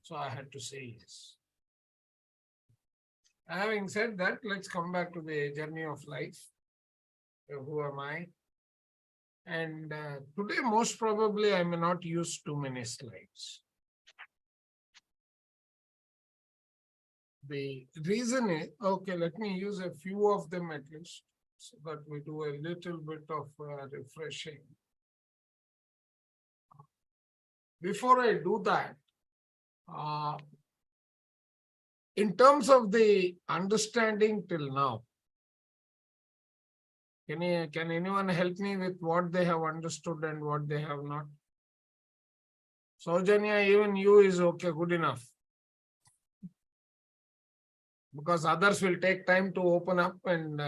So I had to say yes. Having said that, let's come back to the journey of life. Who am I? And today, most probably, I may not use too many slides. The reason is, okay, let me use a few of them at least, so that we do a little bit of refreshing. Before I do that, in terms of the understanding till now, can anyone help me with what they have understood and what they have not? Saujanya, even you is okay, good enough. Because others will take time to open up and...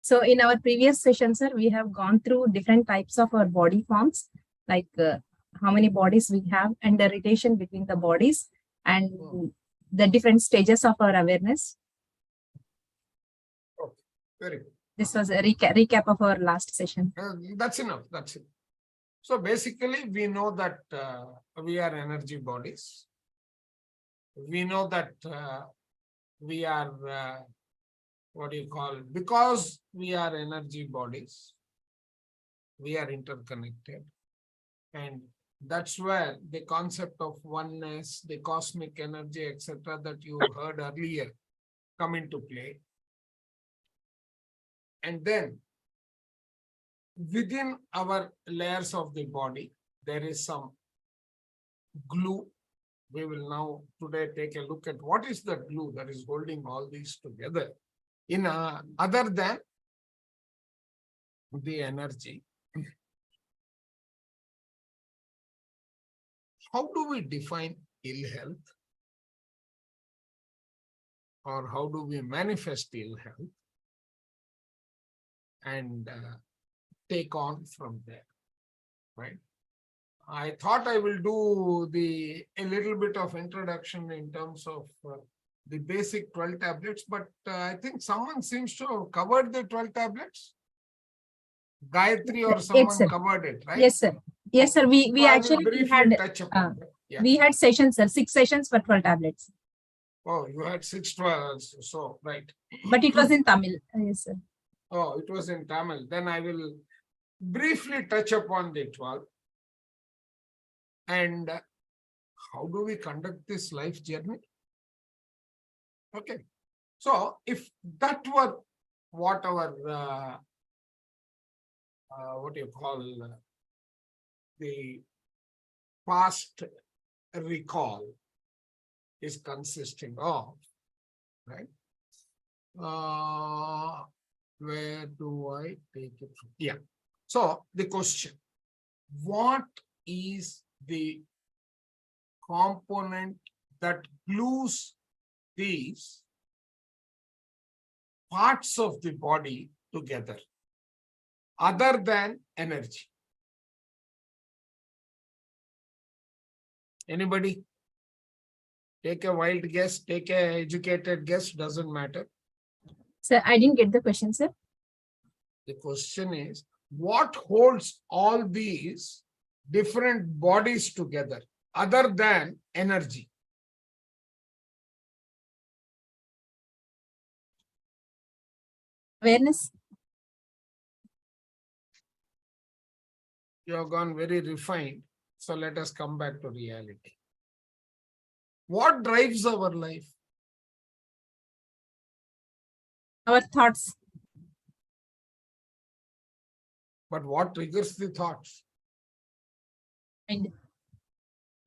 So in our previous session, sir, we have gone through different types of our body forms, like how many bodies we have and the relation between the bodies and the different stages of our awareness. Okay, very good. This was a recap of our last session. That's enough. That's it. So basically, we know that we are energy bodies. We know that we are, because we are energy bodies, we are interconnected. And that's where the concept of oneness, the cosmic energy, etc., that you heard earlier come into play. And then within our layers of the body, there is some glue. We will now today take a look at what is the glue that is holding all these together in other than the energy. How do we define ill health? Or how do we manifest ill health? And take on from there, right? I thought I will do a little bit of introduction in terms of the basic 12 tablets, but I think someone seems to have covered the 12 tablets. Gayatri or someone covered it, right? Yes, sir. Yes, sir. We actually had touch upon we had sessions, sir. 6 sessions for 12 tablets. Oh, you had 6 12, so right. But it was in Tamil. Yes, sir. Oh, it was in Tamil. Then I will briefly touch upon the 12. And how do we conduct this life journey? Okay. So if that were what our, the past recall is consisting of, right? Where do I take it from? Yeah. So the question, what is the component that glues these parts of the body together other than energy? Anybody? Take a wild guess, take a educated guess, doesn't matter. Sir, I didn't get the question, sir. The question is, what holds all these different bodies together other than energy? Awareness. You have gone very refined. So let us come back to reality. What drives our life? Our thoughts. But what triggers the thoughts? Mind.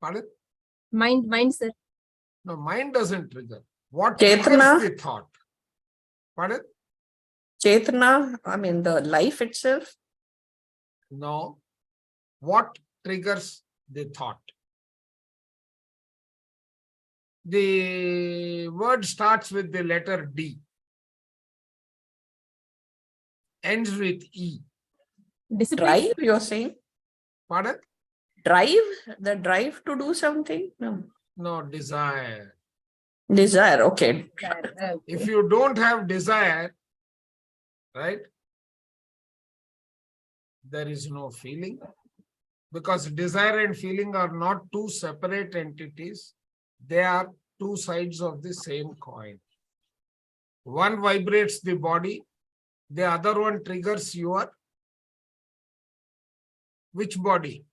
Pardon? Mind, sir. No, mind doesn't trigger. What Chetana. triggers the thought? Pardon? Chetana, I mean the life itself. No. What triggers the thought? The word starts with the letter D. Ends with E. Discipline. Drive, you're saying? Pardon? Drive? The drive to do something? No. No, desire. Desire, okay. Okay. If you don't have desire, right, there is no feeling, because desire and feeling are not two separate entities. They are two sides of the same coin. One vibrates the body, the other one triggers your which body?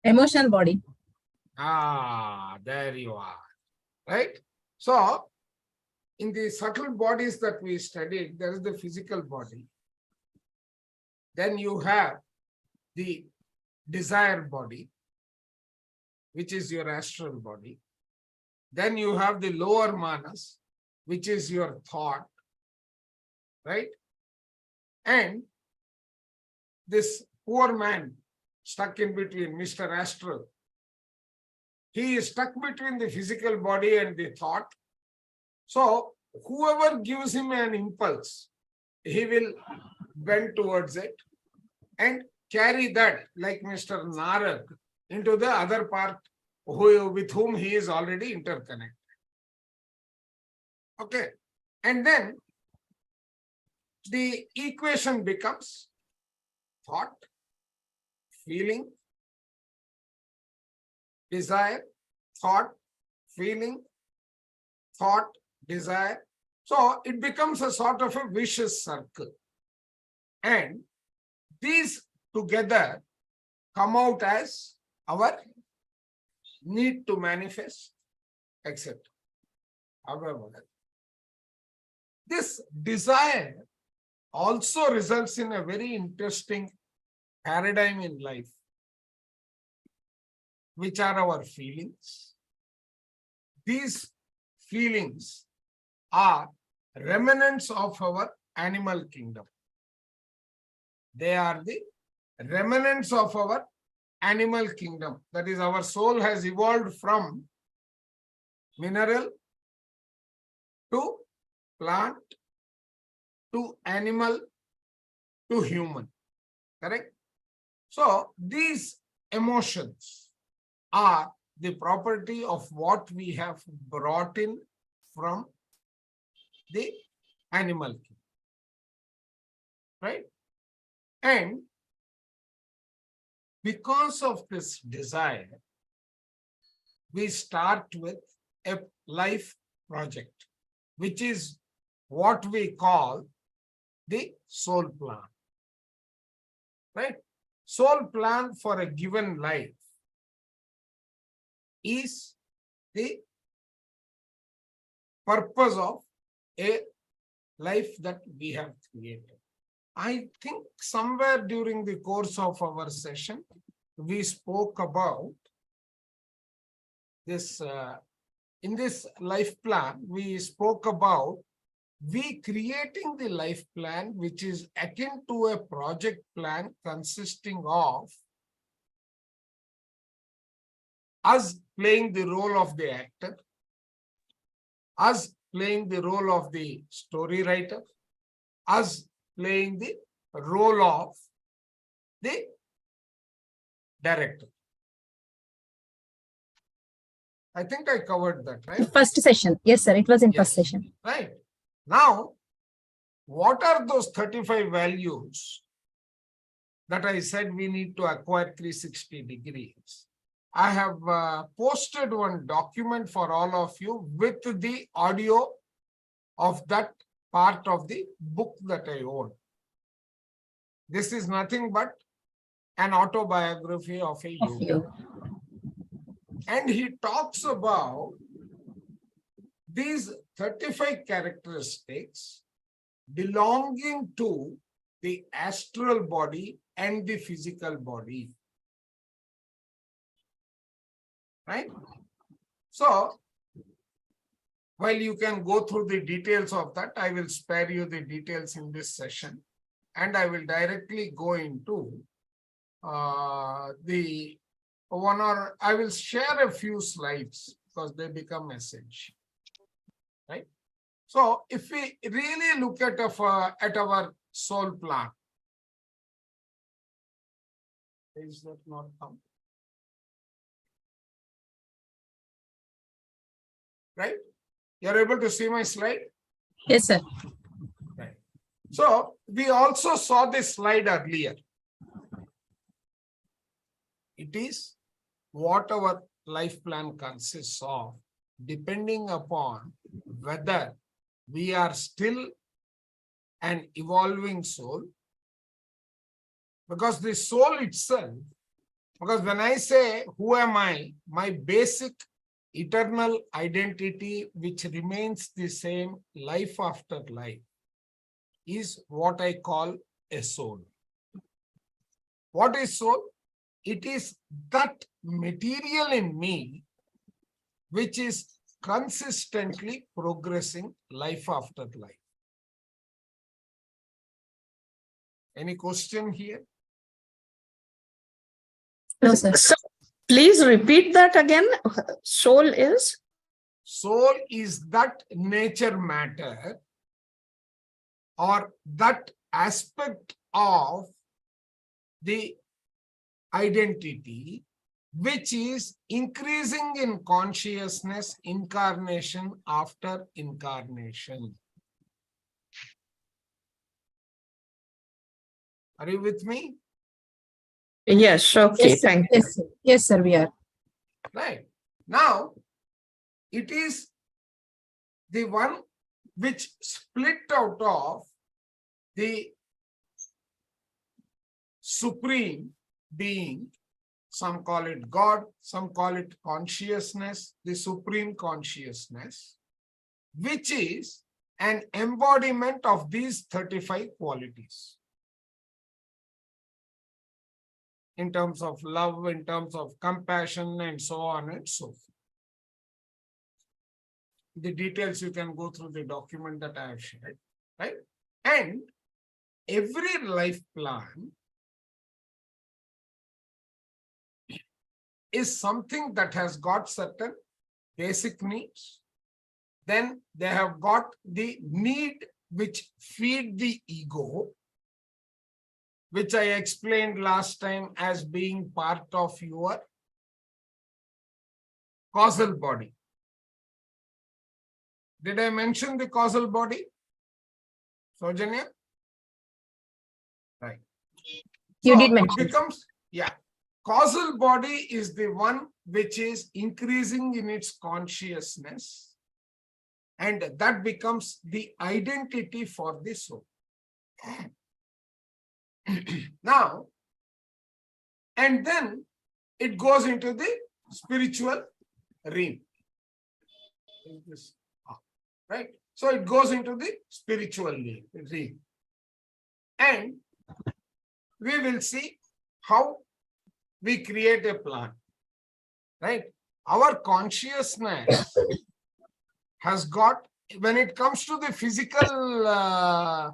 Emotional body. Ah, there you are. Right? So, in the subtle bodies that we studied, there is the physical body. Then you have the desire body, which is your astral body. Then you have the lower manas, which is your thought, right? And this poor man stuck in between, Mr. Astral, he is stuck between the physical body and the thought. So whoever gives him an impulse, he will bend towards it and carry that, like Mr. Narad, into the other part with whom he is already interconnected. Okay. And then the equation becomes thought, feeling, desire, thought, feeling, thought, desire. So it becomes a sort of a vicious circle. And these together come out as our need to manifest, etc. However, this desire also results in a very interesting paradigm in life, which are our feelings. These feelings are remnants of our animal kingdom. They are the remnants of our animal kingdom. That is, our soul has evolved from mineral to plant to animal to human. Correct? So these emotions are the property of what we have brought in from the animal kingdom. Right? And because of this desire, we start with a life project, which is what we call the soul plan. Right? Soul plan for a given life is the purpose of a life that we have created. I think somewhere during the course of our session, we spoke about this, in this life plan, we spoke about we creating the life plan, which is akin to a project plan consisting of us playing the role of the actor, us playing the role of the story writer, us playing the role of the director. I think I covered that, right? First session. Yes, sir. It was in first Yes. session. Right. Now, what are those 35 values that I said we need to acquire 360 degrees? I have posted one document for all of you with the audio of that part of the book that I own. This is nothing but an autobiography of a Of yogi. you. And he talks about these 35 characteristics belonging to the astral body and the physical body. Right? So, while you can go through the details of that, I will spare you the details in this session. And I will directly go into the one, or I will share a few slides because they become essential. Right? So if we really look at our soul plan, is that not come? Right? You're able to see my slide? Yes, sir. Right. So we also saw this slide earlier. It is what our life plan consists of, depending upon whether we are still an evolving soul, because the soul itself, because when I say, who am I? My basic eternal identity, which remains the same life after life, is what I call a soul. What is soul? It is that material in me which is consistently progressing life after life. Any question here? No, sir. So please repeat that again. Soul is? Soul is that nature matter or that aspect of the identity which is increasing in consciousness incarnation after incarnation. Are you with me? Yes, okay, Yes, sir. thank you. Yes, sir. Yes, sir, we are. Right. Now, it is the one which split out of the supreme being. Some call it God, some call it consciousness, the supreme consciousness, which is an embodiment of these 35 qualities. In terms of love, in terms of compassion, and so on and so forth. The details you can go through the document that I have shared, right? And every life plan is something that has got certain basic needs. Then they have got the need which feed the ego, which I explained last time as being part of your causal body. Did I mention the causal body? Saujanya? Right. You So did it mention. becomes, yeah. Causal body is the one which is increasing in its consciousness, and that becomes the identity for the soul. Now, and then it goes into the spiritual realm. Right? So it goes into the spiritual realm. And we will see how we create a plan. Right? Our consciousness has got, when it comes to the physical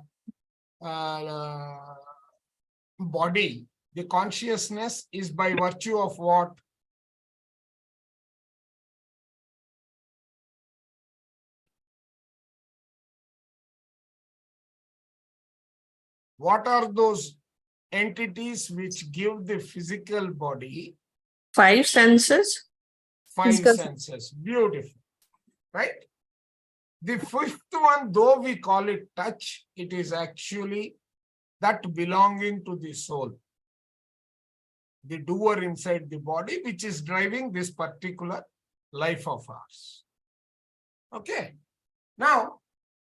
body, the consciousness is by virtue of what? What are those entities which give the physical body? 5 senses? 5 Physical senses. Beautiful. Right? The fifth one, though we call it touch, it is actually that belonging to the soul, the doer inside the body, which is driving this particular life of ours. Okay. Now,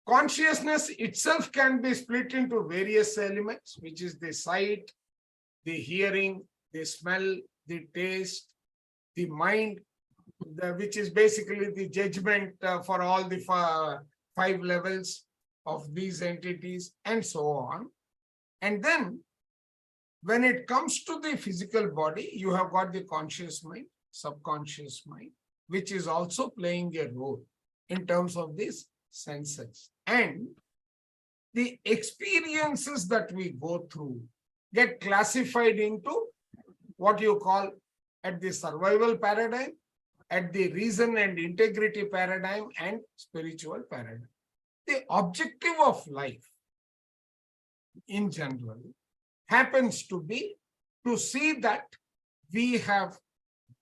consciousness itself can be split into various elements, which is the sight, the hearing, the smell, the taste, the mind, which is basically the judgment for all the 5 levels of these entities, and so on. And then, when it comes to the physical body, you have got the conscious mind, subconscious mind, which is also playing a role in terms of these senses. And the experiences that we go through get classified into what you call at the survival paradigm, at the reason and integrity paradigm, and spiritual paradigm. The objective of life in general happens to be to see that we have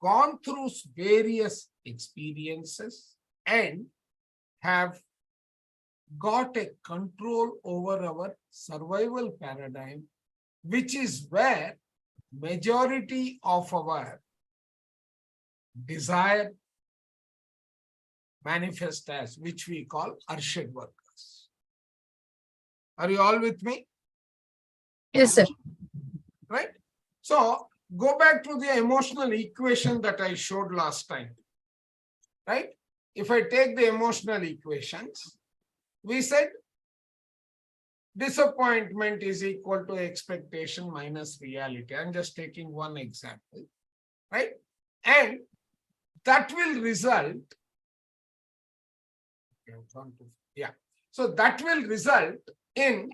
gone through various experiences and have got a control over our survival paradigm, which is where majority of our desire manifest as, which we call Arshad workers. Are you all with me? Yes, sir. Right? So go back to the emotional equation that I showed last time. Right? If I take the emotional equations, we said disappointment is equal to expectation minus reality. I'm just taking one example, right? And that will result, yeah. So that will result in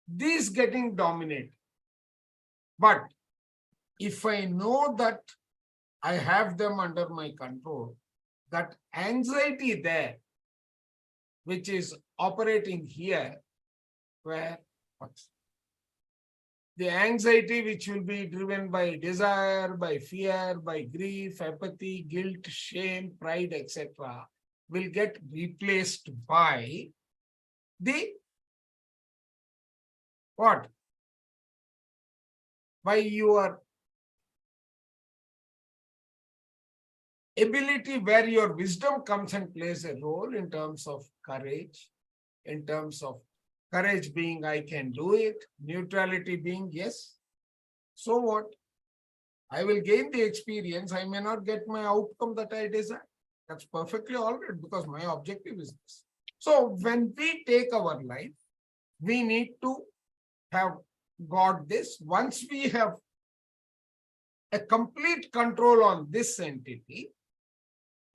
these getting dominated. But if I know that I have them under my control, that anxiety there, which is operating here, where the anxiety which will be driven by desire, by fear, by grief, apathy, guilt, shame, pride, etc., will get replaced by the what? By your ability, where your wisdom comes and plays a role in terms of courage, in terms of courage being I can do it, neutrality being yes. So what? I will gain the experience. I may not get my outcome that I desire. That's perfectly all right because my objective is this. So when we take our life, we need to have got this. Once we have a complete control on this entity,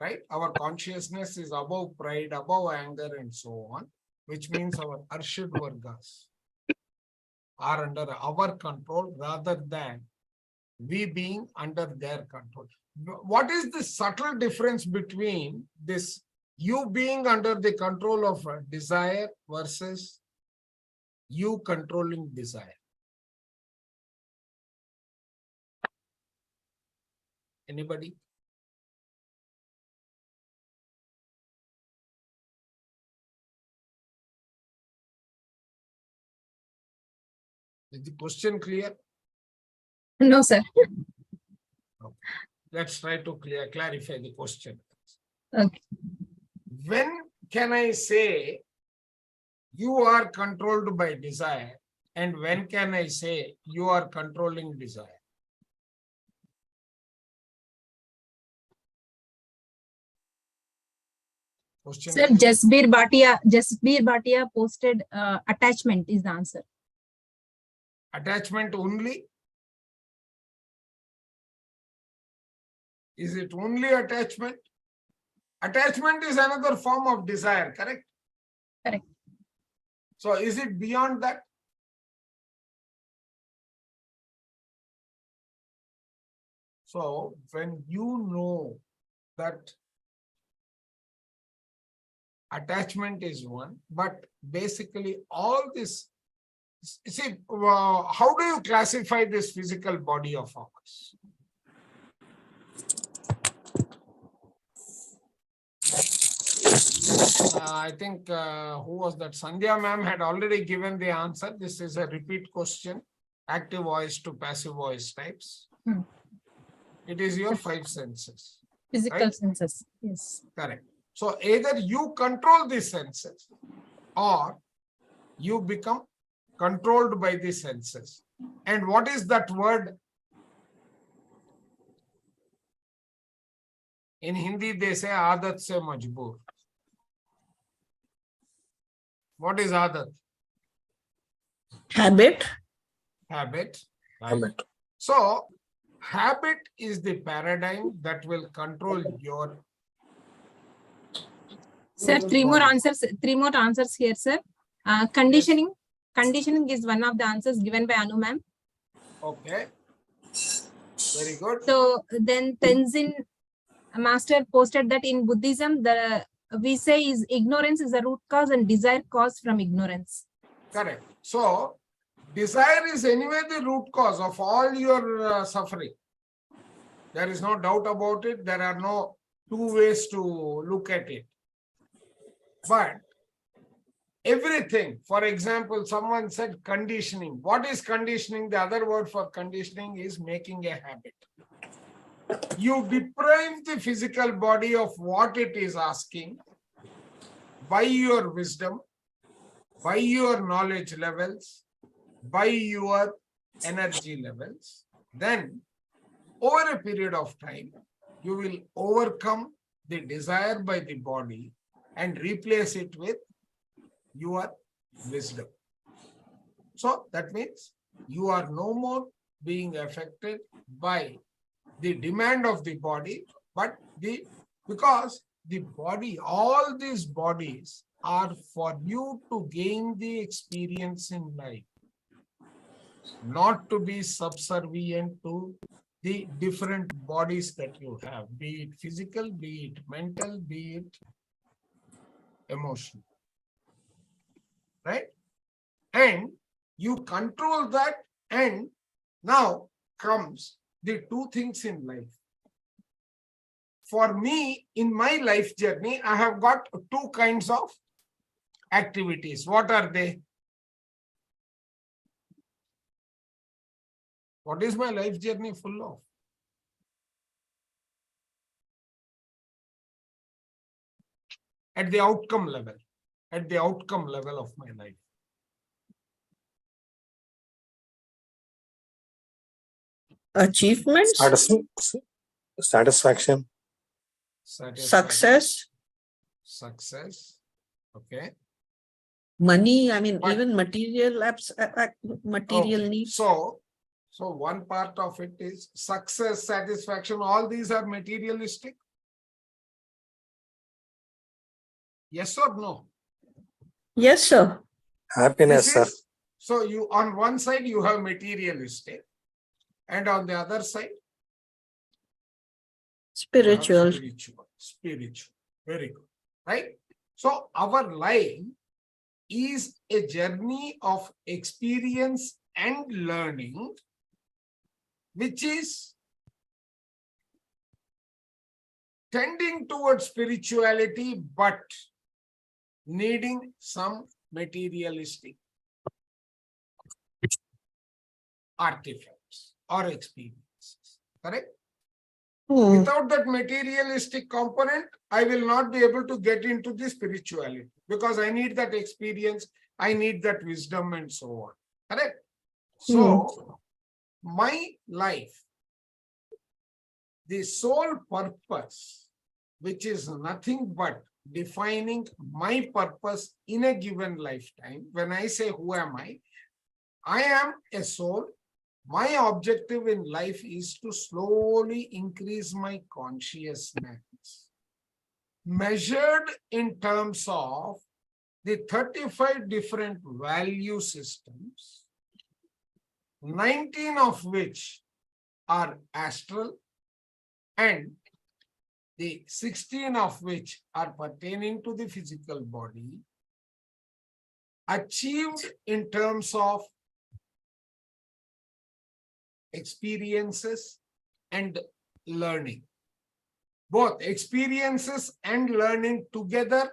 right? Our consciousness is above pride, above anger, and so on, which means our Arshad Vargas are under our control rather than we being under their control. What is the subtle difference between this you being under the control of desire versus you controlling desire? Anybody? Is the question clear? No, sir. Let's try to clarify the question. Okay. When can I say you are controlled by desire, and when can I say you are controlling desire? Question Sir, clear? Jasbir Bhatia posted attachment is the answer. Attachment only? Is it only attachment? Attachment is another form of desire, correct? Correct. So is it beyond that? So when you know that attachment is one, but basically all this, see, how do you classify this physical body of ours? I think, who was that? Sandhya ma'am had already given the answer. This is a repeat question, active voice to passive voice types. It is your five senses. Physical right? senses. Yes. Correct. So either you control the senses or you become controlled by the senses. And what is that word? In Hindi, they say aadat se majboor. What is aadat? Habit. Habit. Habit. So habit is the paradigm that will control your. Sir, three more answers here, sir. Conditioning. Conditioning is one of the answers given by Anu ma'am. Okay. Very good. So then Tenzin Master posted that in Buddhism, we say is ignorance is the root cause and desire cause from ignorance. Correct. So desire is anyway the root cause of all your suffering. There is no doubt about it. There are no two ways to look at it. But everything. For example, someone said conditioning. What is conditioning? The other word for conditioning is making a habit. You deprive the physical body of what it is asking by your wisdom, by your knowledge levels, by your energy levels. Then, over a period of time, you will overcome the desire by the body and replace it with your wisdom. So that means you are no more being affected by the demand of the body, but because the body, all these bodies are for you to gain the experience in life, not to be subservient to the different bodies that you have, be it physical, be it mental, be it emotional. Right? And you control that, and now comes the two things in life. For me, in my life journey, I have got two kinds of activities. What are they? What is my life journey full of? At the outcome level of my life. Achievements, Satisfaction. success, Okay. money. I mean, But- even material material Okay. needs. So one part of it is success, satisfaction, all these are materialistic. Yes or no? Yes, sir. Happiness, This sir. is- So you, on one side, you have materialistic, and on the other side, you have Spiritual. spiritual. Very good. Right? So our life is a journey of experience and learning, which is tending towards spirituality, but needing some materialistic artifacts or experiences. Correct? Hmm. Without that materialistic component, I will not be able to get into the spirituality because I need that experience, I need that wisdom and so on. Correct? So, my life, the sole purpose, which is nothing but defining my purpose in a given lifetime. When I say who am I am a soul. My objective in life is to slowly increase my consciousness, measured in terms of the 35 different value systems, 19 of which are astral, and the 16 of which are pertaining to the physical body, achieved in terms of experiences and learning. Both experiences and learning together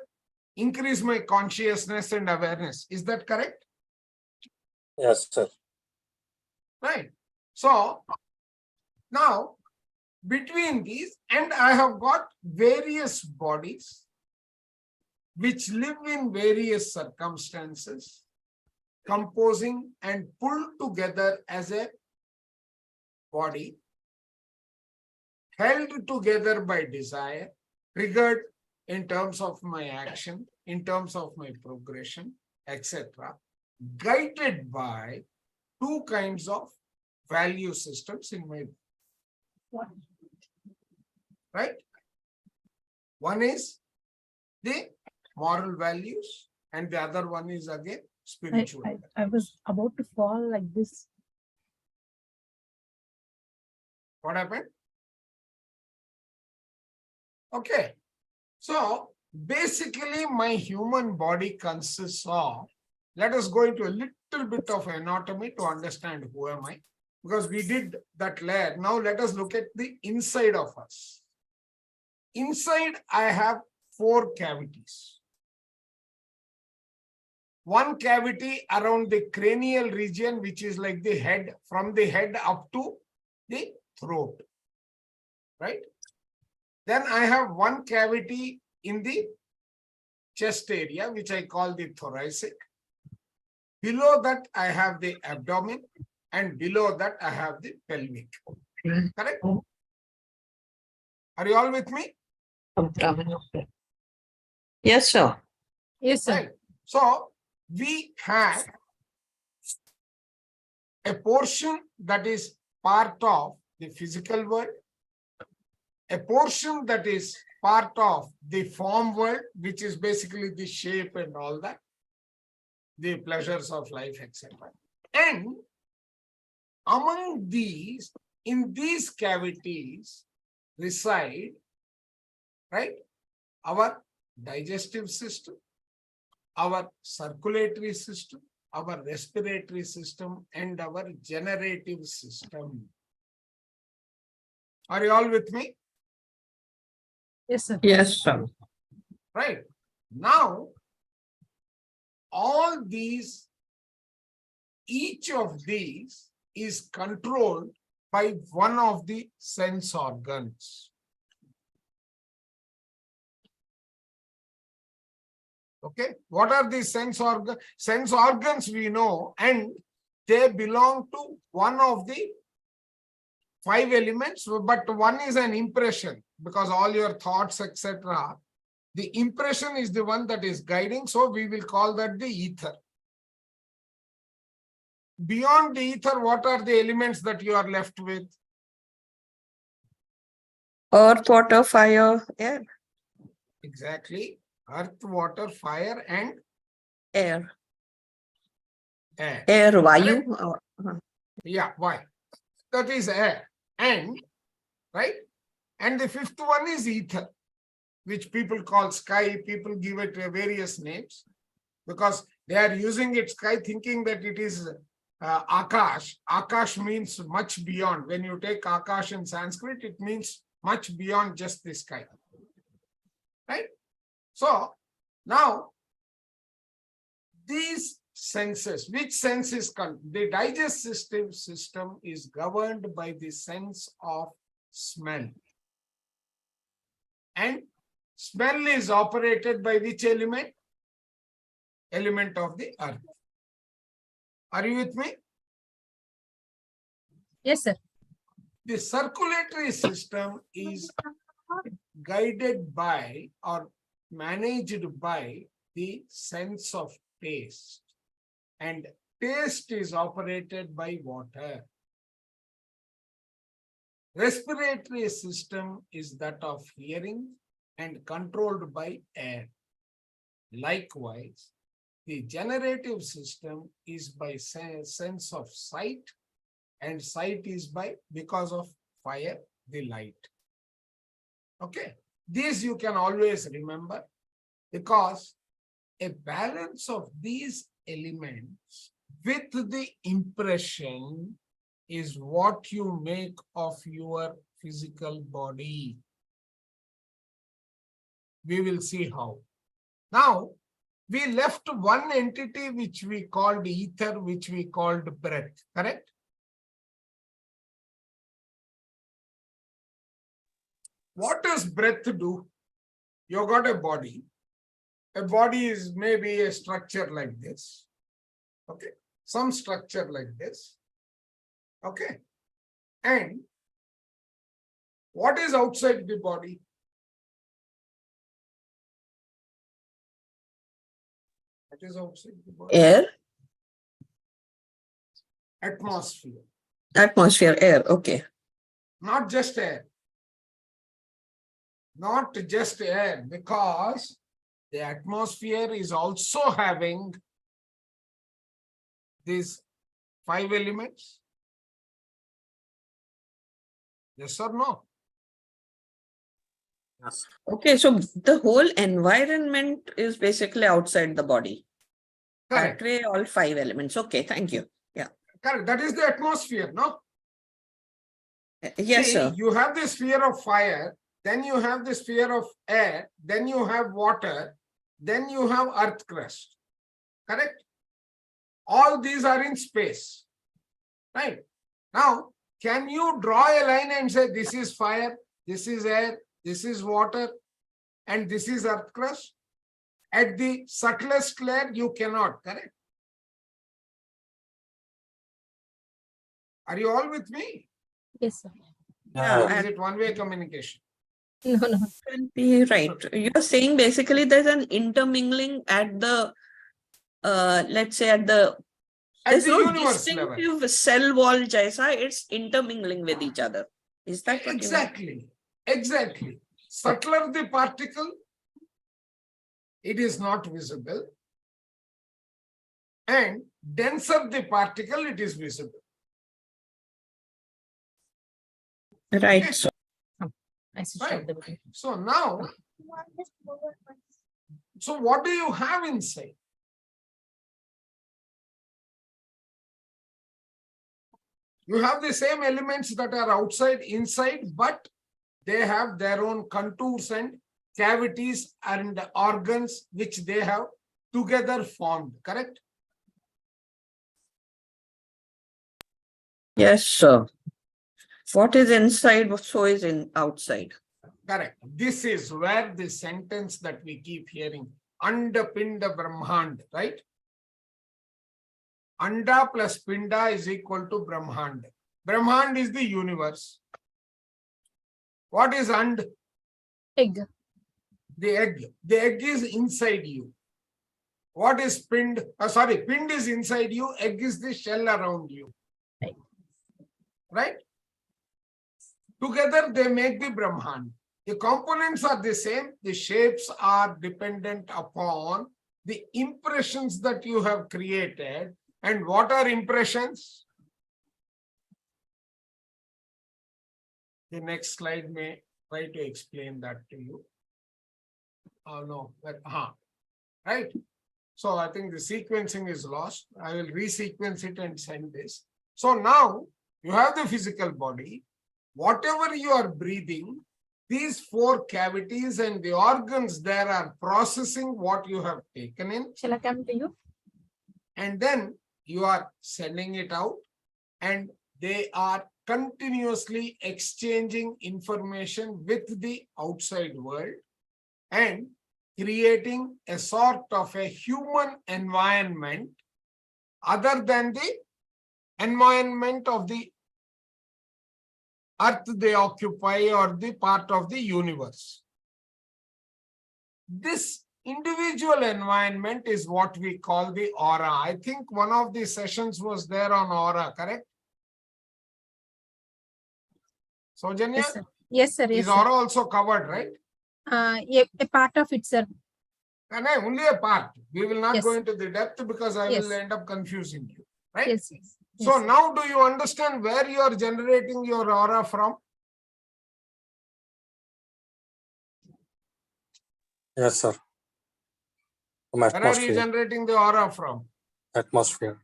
increase my consciousness and awareness. Is that correct? Yes, sir. Right. So now between these, and I have got various bodies which live in various circumstances, composing and pulled together as a body, held together by desire, triggered in terms of my action, in terms of my progression, etc., guided by two kinds of value systems in my life. Right? One is the moral values, and the other one is again spiritual. I was about to fall like this. What happened? Okay. So basically, my human body consists of, let us go into a little bit of anatomy to understand who am I, because we did that layer. Now let us look at the inside of us. Inside, I have 4 cavities. one cavity around the cranial region, which is like the head, from the head up to the throat, right? Then I have one cavity in the chest area, which I call the thoracic. Below that, I have the abdomen, and below that, I have the pelvic. Correct? Are you all with me? Yes, sir. Yes, sir. Right. So we have a portion that is part of the physical world, a portion that is part of the form world, which is basically the shape and all that, the pleasures of life, etc. And among these, in these cavities reside, right, our digestive system, our circulatory system, our respiratory system, and our generative system. Are you all with me? Yes, sir. Yes, sir. Right. Now, all these, each of these is controlled by one of the sense organs. Okay, what are these sense organs? Sense organs we know, and they belong to one of the 5 elements, but one is an impression, because all your thoughts, etc. The impression is the one that is guiding, so we will call that the ether. Beyond the ether, what are the elements that you are left with? Earth, water, fire, air. Exactly. Earth, water, fire, and Air. air. Air, vayu. Yeah, why? That is air. And, right? And the 5th one is ether, which people call sky. People give it various names because they are using it sky thinking that it is Akash. Akash means much beyond. When you take Akash in Sanskrit, it means much beyond just the sky. Right? So, now, these senses, which sense is the digestive system is governed by the sense of smell. And smell is operated by which element? Element of the earth. Are you with me? Yes, sir. The circulatory system is guided by or managed by the sense of taste. And taste is operated by water. Respiratory system is that of hearing and controlled by air. Likewise, the generative system is by sense of sight, and sight is by because of fire, the light. Okay, these you can always remember because a balance of these elements with the impression is what you make of your physical body. We will see how. Now, we left one entity which we called ether, which we called breath, correct? What does breath do? You got a body. A body is maybe a structure like this. Okay. Some structure like this. Okay. And what is outside the body? What is outside the body? Air. Atmosphere. Atmosphere, air. Okay. Not just air. Not just air, because the atmosphere is also having these 5 elements. Yes or no? Yes. Okay, so the whole environment is basically outside the body. Correct. That way, all 5 elements. Okay, thank you. Yeah. Correct. That is the atmosphere, no? Yes, See, sir. you have the sphere of fire, then you have the sphere of air, then you have water, then you have earth crust. correct? All these are in space, right? Now, can you draw a line and say this is fire, this is air, this is water, and this is earth crust? At the subtlest layer, you cannot, correct? Are you all with me? Yes, sir. Yeah, Or is and it one-way communication? No, no. will be right. You're saying basically there's an intermingling at the, let's say at the, At there's the no universe level. distinctive cell wall jaisa, it's intermingling with each other. Is that what you mean? Exactly. Exactly. Subtler the particle, it is not visible. And denser the particle, it is visible. Right. Okay. So I switched off Right. the video. So now, so what do you have inside? You have the same elements that are outside, inside, but they have their own contours and cavities and organs which they have together formed, correct? yes, sir. What is inside, so is in outside. Correct. This is where the sentence that we keep hearing, Anda Pinda Brahmand, right? Anda plus Pinda is equal to Brahmand. Brahmand is the universe. What is And? Egg. The egg. The egg is inside you. What is Pind? Sorry, Pind is inside you, egg is the shell around you. Right. Right? Together they make the Brahman. The components are the same, the shapes are dependent upon the impressions that you have created. And what are impressions? The next slide may try to explain that to you. Oh no, right? So I think the sequencing is lost. I will resequence it and send this. So now you have the physical body. Whatever you are breathing, these four cavities and the organs there are processing what you have taken in, Shall I come to you? and then you are sending it out, and they are continuously exchanging information with the outside world and creating a sort of a human environment other than the environment of the earth they occupy or the part of the universe. This individual environment is what we call the aura. I think one of the sessions was there on aura, correct? Soujanya, Yes, sir. Yes, sir. Yes, is sir. aura also covered, right? A part of it, sir. And only a part. We will not Yes. go into the depth because I Yes. will end up confusing you, right? Yes, yes. So Yes. now do you understand where you are generating your aura from? Yes, sir. From Where are you atmosphere. generating the aura from? Atmosphere.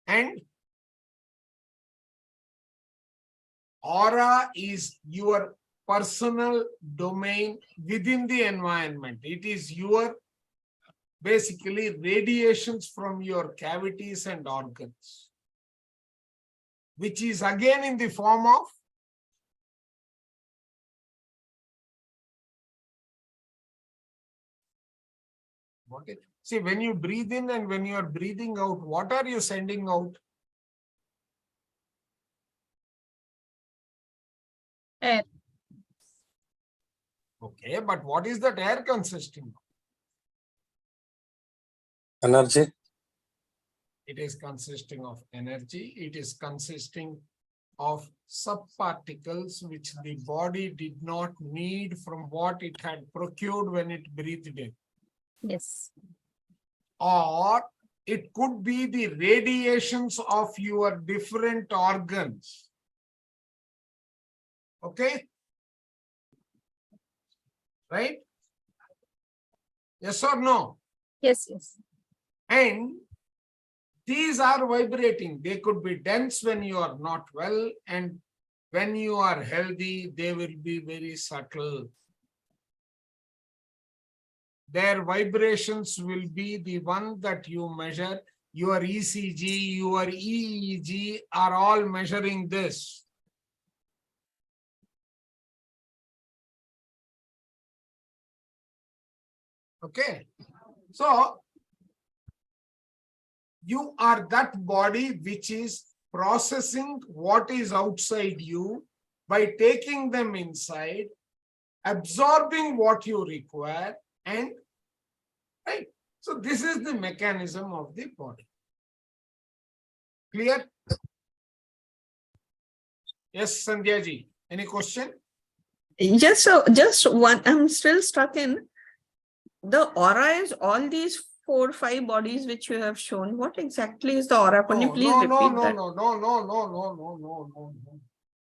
And aura is your personal domain within the environment. It is your basically radiations from your cavities and organs, which is again in the form of what it, see, when you breathe in and when you are breathing out, what are you sending out? Air. Okay, but what is that air consisting of? Energy. It is consisting of energy. It is consisting of subparticles which the body did not need from what it had procured when it breathed in. Yes. Or it could be the radiations of your different organs. Okay? Right? Yes or no? Yes, yes. And these are vibrating. They could be dense when you are not well, and when you are healthy, they will be very subtle. their vibrations will be the one that you measure. Your ECG, your EEG are all measuring this. Okay. So, you are that body which is processing what is outside you by taking them inside, absorbing what you require, and right. So this is the mechanism of the body. Clear? Yes, Sandhya ji. Any question? Yes, so just one, I'm still stuck in the aura is all these 4 or 5 bodies which you have shown. What exactly is the aura? Can you please repeat that? No.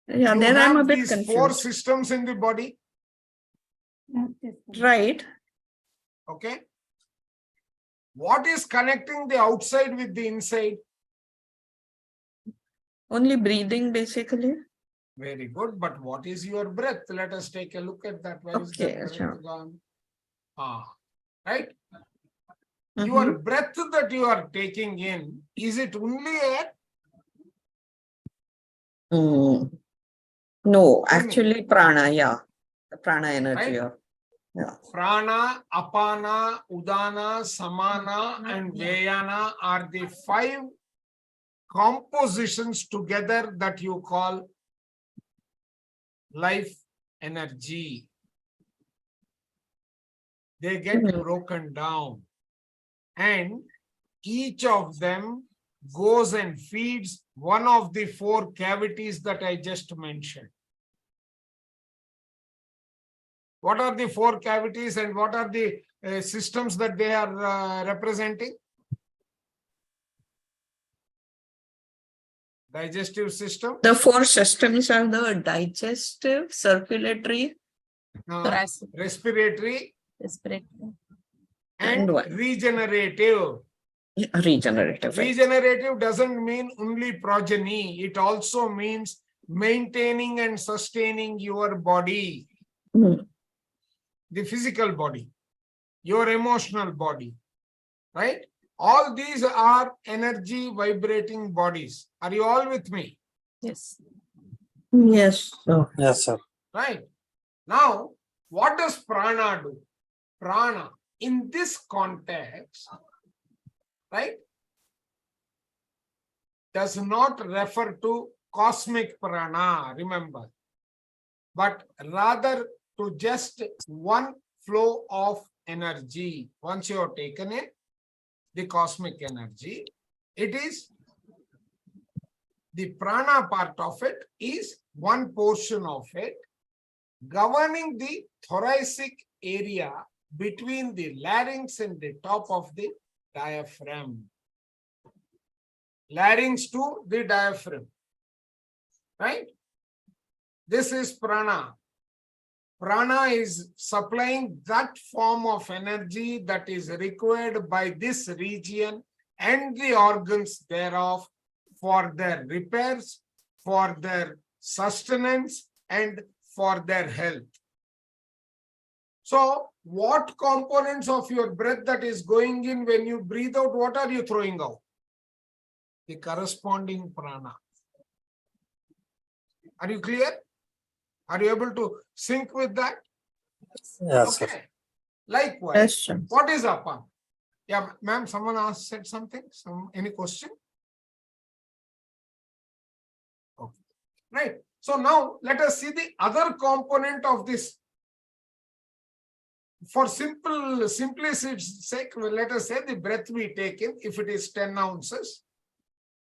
Yeah, You then I'm a have bit these confused. 4 systems in the body. Right. Okay. What is connecting the outside with the inside? Only breathing, basically. Very good. But what is your breath? Let us take a look at that. Where is Okay, that sure. breath gone? Right? Mhm. Your breath that you are taking in, is it only air? No, Tell me. actually prana, yeah. The prana energy. Right? Yeah. Prana, apana, udana, samana, and vyayana are the 5 compositions together that you call life energy. They get broken down, and each of them goes and feeds one of the 4 cavities that I just mentioned. What are the 4 cavities and what are the systems that they are representing? Digestive system, The 4 systems are the digestive, circulatory, Thoracic, respiratory, respiratory. and what? regenerative. Regenerative. Right? Regenerative doesn't mean only progeny. It also means maintaining and sustaining your body, the physical body, your emotional body, right? All these are energy vibrating bodies. Are you all with me? Yes. Yes. So, Yes, sir. Right. Now, what does prana do? Prana, in this context, right, does not refer to cosmic prana, remember, but rather to just one flow of energy. Once you have taken in the cosmic energy, it is the prana part of it is one portion of it governing the thoracic area between the larynx and the top of the diaphragm. Larynx to the diaphragm, right? This is prana. Prana is supplying that form of energy that is required by this region and the organs thereof for their repairs, for their sustenance, and for their health. So, what components of your breath that is going in when you breathe out, what are you throwing out? The corresponding prana. Are you clear? Are you able to sync with that? Yes, sir. Okay. Likewise, yes, sir. what is apana? Yeah, ma'am, someone said something? Any question? Okay. Right. So now let us see the other component of this. For simplicity's sake, let us say the breath we take in, if it is 10 ounces,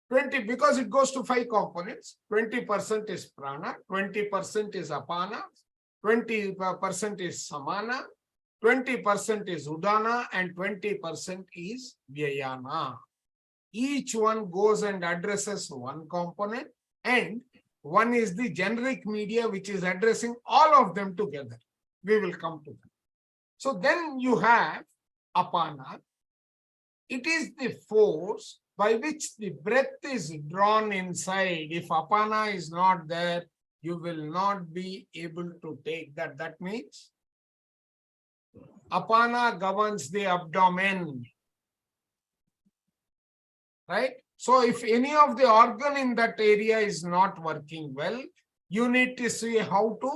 20, because it goes to 5 components, 20% is prana, 20% is apana, 20% is samana, 20% is udana, and 20% is vyayana. Each one goes and addresses one component, and one is the generic media which is addressing all of them together. We will come to that. So then you have apana. It is the force by which the breath is drawn inside. If apana is not there, you will not be able to take that. That means Apana governs the abdomen. Right? So if any of the organ in that area is not working well, you need to see how to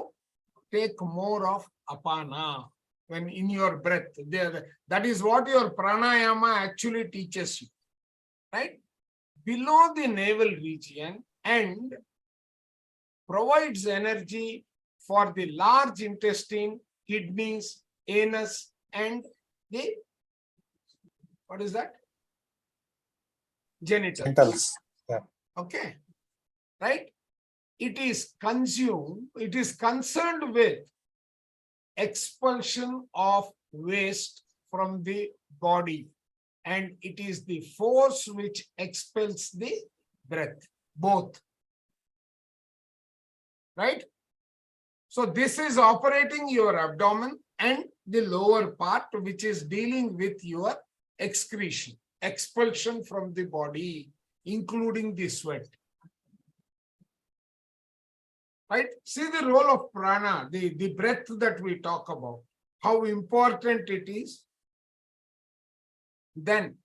take more of apana when in your breath. That is what your pranayama actually teaches you. Right? Below the navel region and provides energy for the large intestine, kidneys, anus, and the, what is that? Genitals. Genitals. Yeah. Okay. Right? It is consumed, it is concerned with expulsion of waste from the body. And it is the force which expels the breath, both. Right? So this is operating your abdomen and the lower part, which is dealing with your excretion, expulsion from the body, including the sweat. Right? See the role of prana, the breath that we talk about, how important it is. Then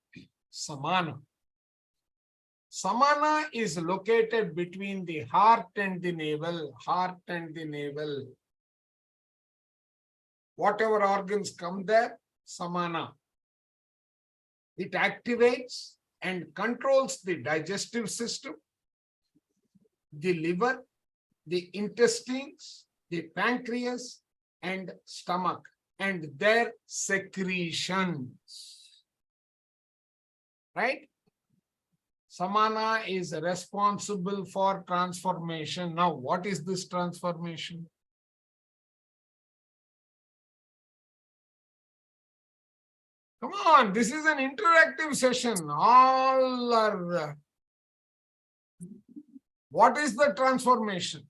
samana. Samana is located between the heart and the navel, heart and the navel. Whatever organs come there, samana. It activates and controls the digestive system, the liver, the intestines, the pancreas, and stomach, and their secretions. Right? Samana is responsible for transformation. Now, what is this transformation? Come on, this is an interactive session. All are. What is the transformation?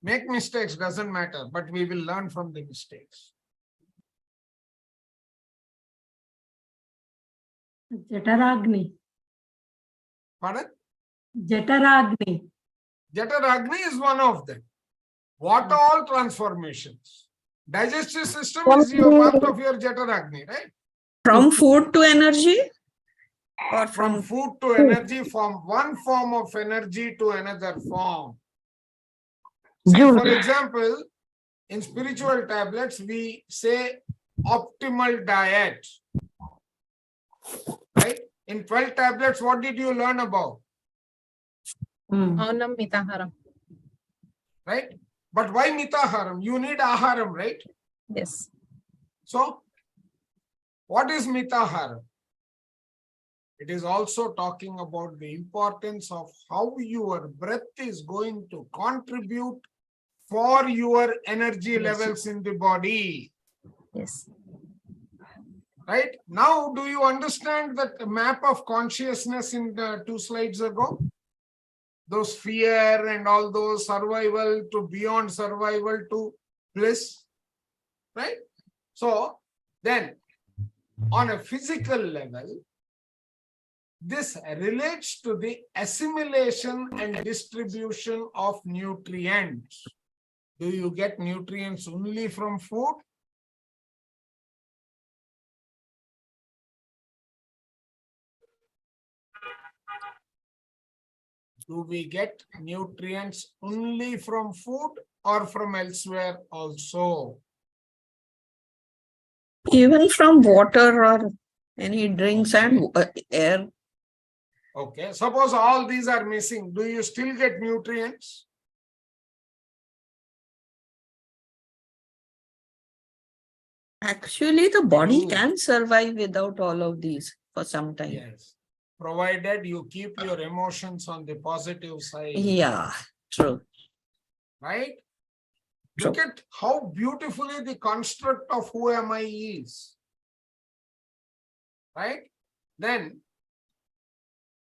Make mistakes, doesn't matter, but we will learn from the mistakes. Jataragni. Pardon? Jataragni. Jataragni is one of them. What all transformations? Digestive system is your part of your Jataragni, right? From food to energy? Or From food to energy, from one form of energy to another form. See, for example, in spiritual tablets, we say optimal diet. Right? In 12 tablets, what did you learn about? Aunam mitaharam. Right? But why mitaharam? You need aharam, right? Yes. So, what is mitaharam? It is also talking about the importance of how your breath is going to contribute for your energy levels in the body. Yes. Right? Now, do you understand that map of consciousness in the 2 slides ago? Those fear and all those survival to beyond survival to bliss. Right? So, then on a physical level, this relates to the assimilation and distribution of nutrients. Do you get nutrients only from food? Do we get nutrients only from food or from elsewhere also? even from water or any drinks and air? Okay, suppose all these are missing. Do you still get nutrients? Actually, the body Ooh. can survive without all of these for some time. Yes. Provided you keep your emotions on the positive side. Yeah, true. Right? True. Look at how beautifully the construct of who am I is. Right? Then,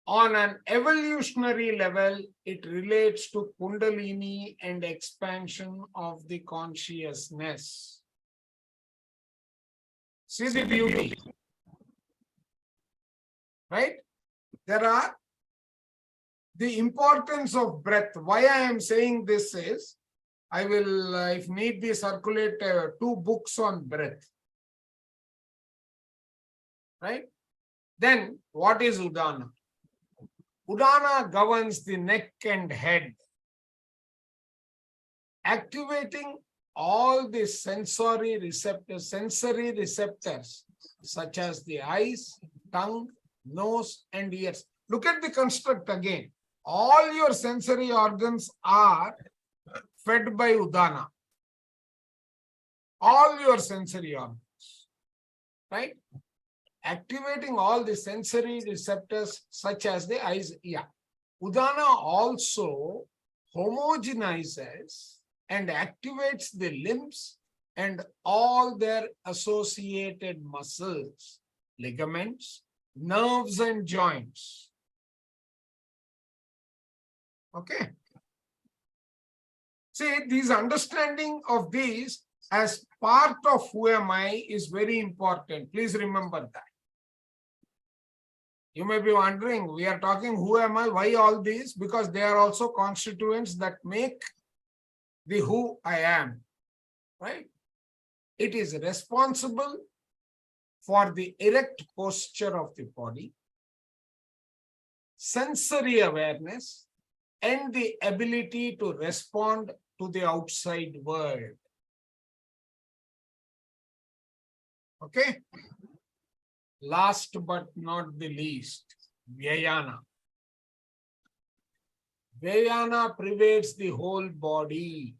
on an evolutionary level, it relates to Kundalini and expansion of the consciousness. See the beauty. Right? There are the importance of breath. Why I am saying this is, I will, if need be, circulate 2 books on breath. Right? Then what is Udana? Udana governs the neck and head, activating all the sensory receptors such as the eyes, tongue, nose, and ears. Look at the construct again. All your sensory organs are fed by Udana. All your sensory organs, right? Activating all the sensory receptors such as the eyes. Yeah. Udana also homogenizes and activates the limbs and all their associated muscles, ligaments, nerves, and joints. Okay. See, this understanding of these as part of who am I is very important. Please remember that. You may be wondering, we are talking who am I, why all these? Because they are also constituents that make the who I am, right? It is responsible for the erect posture of the body, sensory awareness, and the ability to respond to the outside world. Okay? Last but not the least, Vyayana. Vyayana pervades the whole body,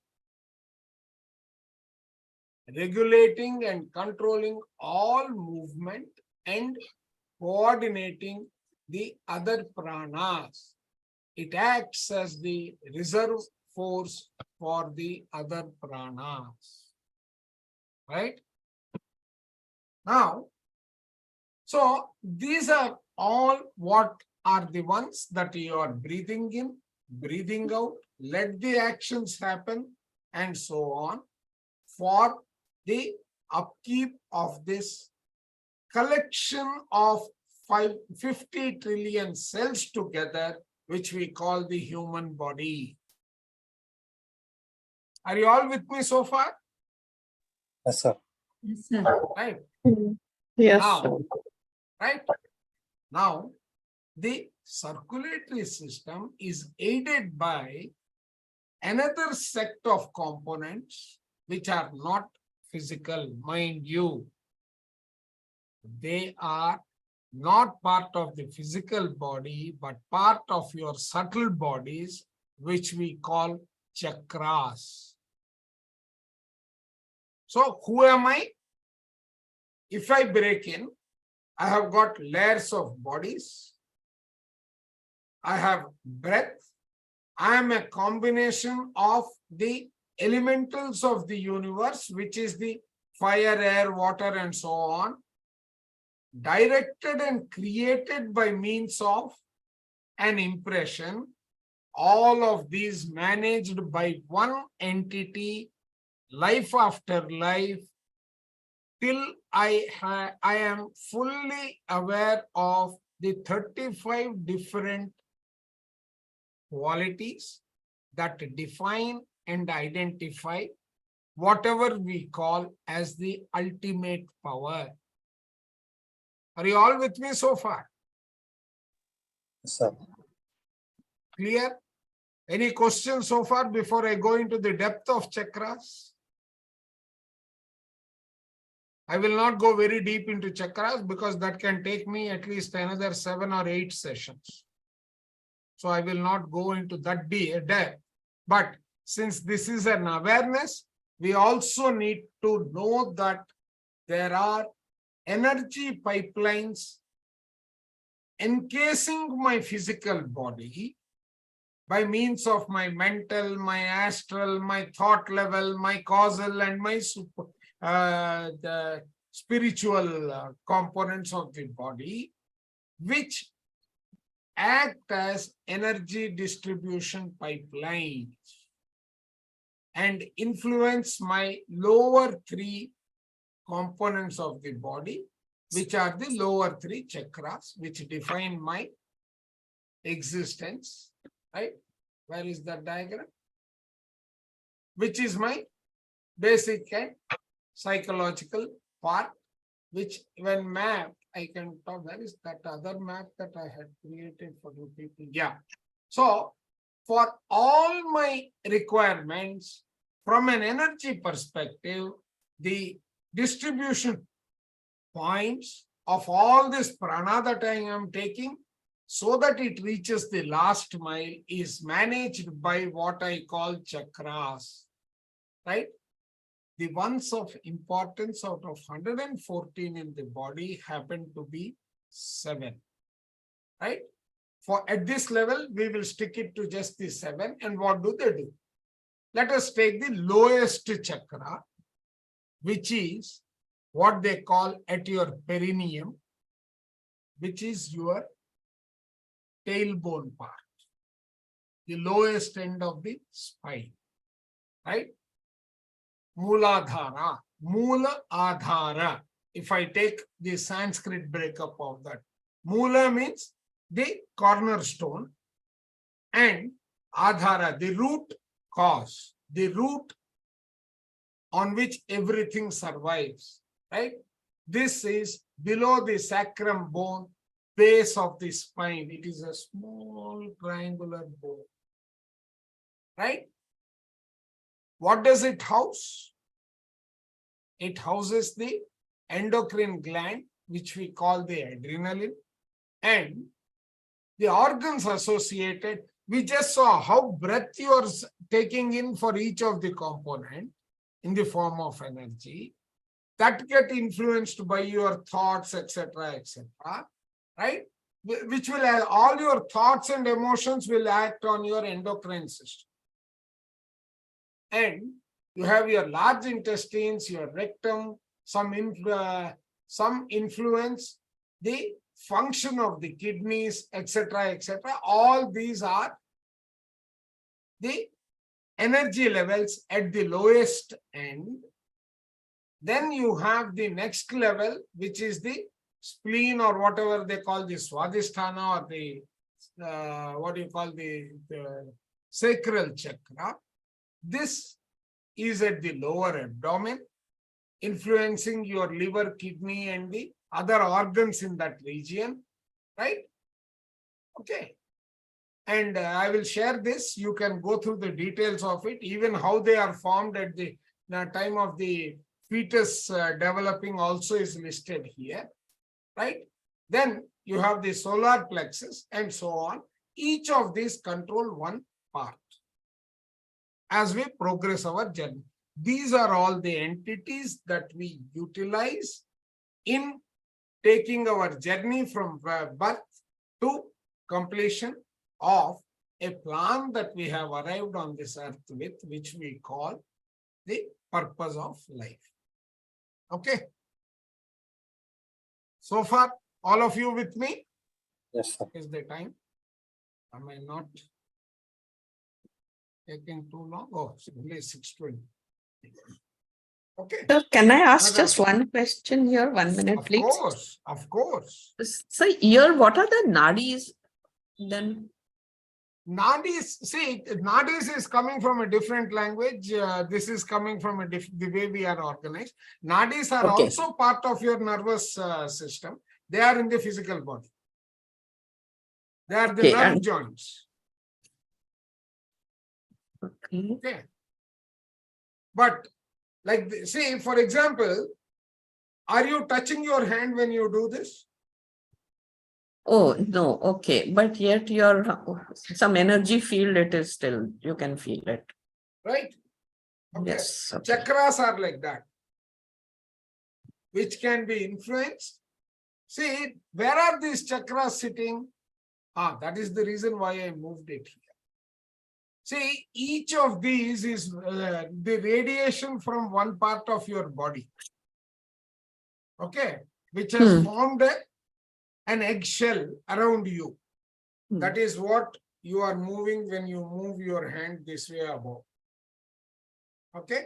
regulating and controlling all movement and coordinating the other pranas. It acts as the reserve force for the other pranas. Right? Now, so these are all what are the ones that you are breathing in, breathing out, let the actions happen, and so on for the upkeep of this collection of 50 trillion cells together, which we call the human body. Are you all with me so far? Yes, sir. Yes, sir. Right. Yes. Now, right? Now, the circulatory system is aided by another set of components which are not physical, mind you. They are not part of the physical body, but part of your subtle bodies, which we call chakras. So, who am I? If I break in, I have got layers of bodies. I have breath. I am a combination of the elementals of the universe, which is the fire, air, water, and so on, directed and created by means of an impression. All of these managed by one entity, life after life, till I am fully aware of the 35 different qualities that define and identify whatever we call as the ultimate power. Are you all with me so far? Yes, sir. Clear? Any questions so far before I go into the depth of chakras? I will not go very deep into chakras because that can take me at least another 7 or 8 sessions. So I will not go into that depth. But since this is an awareness, we also need to know that there are energy pipelines encasing my physical body by means of my mental, my astral, my thought level, my causal, and my the spiritual components of the body, which act as energy distribution pipelines and influence my lower 3 components of the body, which are the lower 3 chakras, which define my existence, right? Where is that diagram? which is my basic and psychological part, which when mapped, I can talk. Where is that other map that I had created for you people? Yeah. So for all my requirements from an energy perspective, the distribution points of all this prana that I am taking so that it reaches the last mile is managed by what I call chakras, right? The ones of importance out of 114 in the body happen to be 7, right? For at this level, we will stick it to just the 7. And what do they do? Let us take the lowest chakra, which is what they call at your perineum, which is your tailbone part, the lowest end of the spine, right? Mooladhara, Moola Adhara. If I take the Sanskrit breakup of that, Moola means the cornerstone and Adhara, the root cause, the root on which everything survives, right? This is below the sacrum bone, base of the spine. It is a small triangular bone, right? What does it house? It houses the endocrine gland, which we call the adrenaline, and the organs associated. We just saw how breath you are taking in for each of the component in the form of energy that get influenced by your thoughts, etc., right? Which will have, all your thoughts and emotions will act on your endocrine system. And you have your large intestines, your rectum, some influence, the function of the kidneys, etc., All these are the energy levels at the lowest end. Then you have the next level, which is the spleen or whatever they call the swadhisthana or the what do you call the sacral chakra. This is at the lower abdomen, influencing your liver, kidney, and the other organs in that region, right? Okay. And I will share this. You can go through the details of it, even how they are formed at the time of the fetus developing also is listed here, right? Then you have the solar plexus and so on. Each of these control one part as we progress our journey. These are all the entities that we utilize in taking our journey from birth to completion of a plan that we have arrived on this earth with, which we call the purpose of life. Okay. So far, all of you with me? Yes, sir. Is the time? Am I not taking too long? Oh, it's only 6:20. Okay. Sir, can I ask Another- just one question here? 1 minute, Of please. course, of course. So here, what are the nadis then? Nadis, see, nadis is coming from a different language. This is coming from the way we are organized. Nadis are Okay. also part of your nervous system. They are in the physical body. They are the Okay, nerve and- joints. Okay. Okay. But like, see, for example, are you touching your hand when you do this? Oh, no, okay. But yet your some energy field, it is still, you can feel it. Right? Okay. Yes. Okay. Chakras are like that, which can be influenced. See, where are these chakras sitting? That is the reason why I moved it here. See, each of these is the radiation from one part of your body. Okay, which has formed an eggshell around you. That is what you are moving when you move your hand this way above. Okay.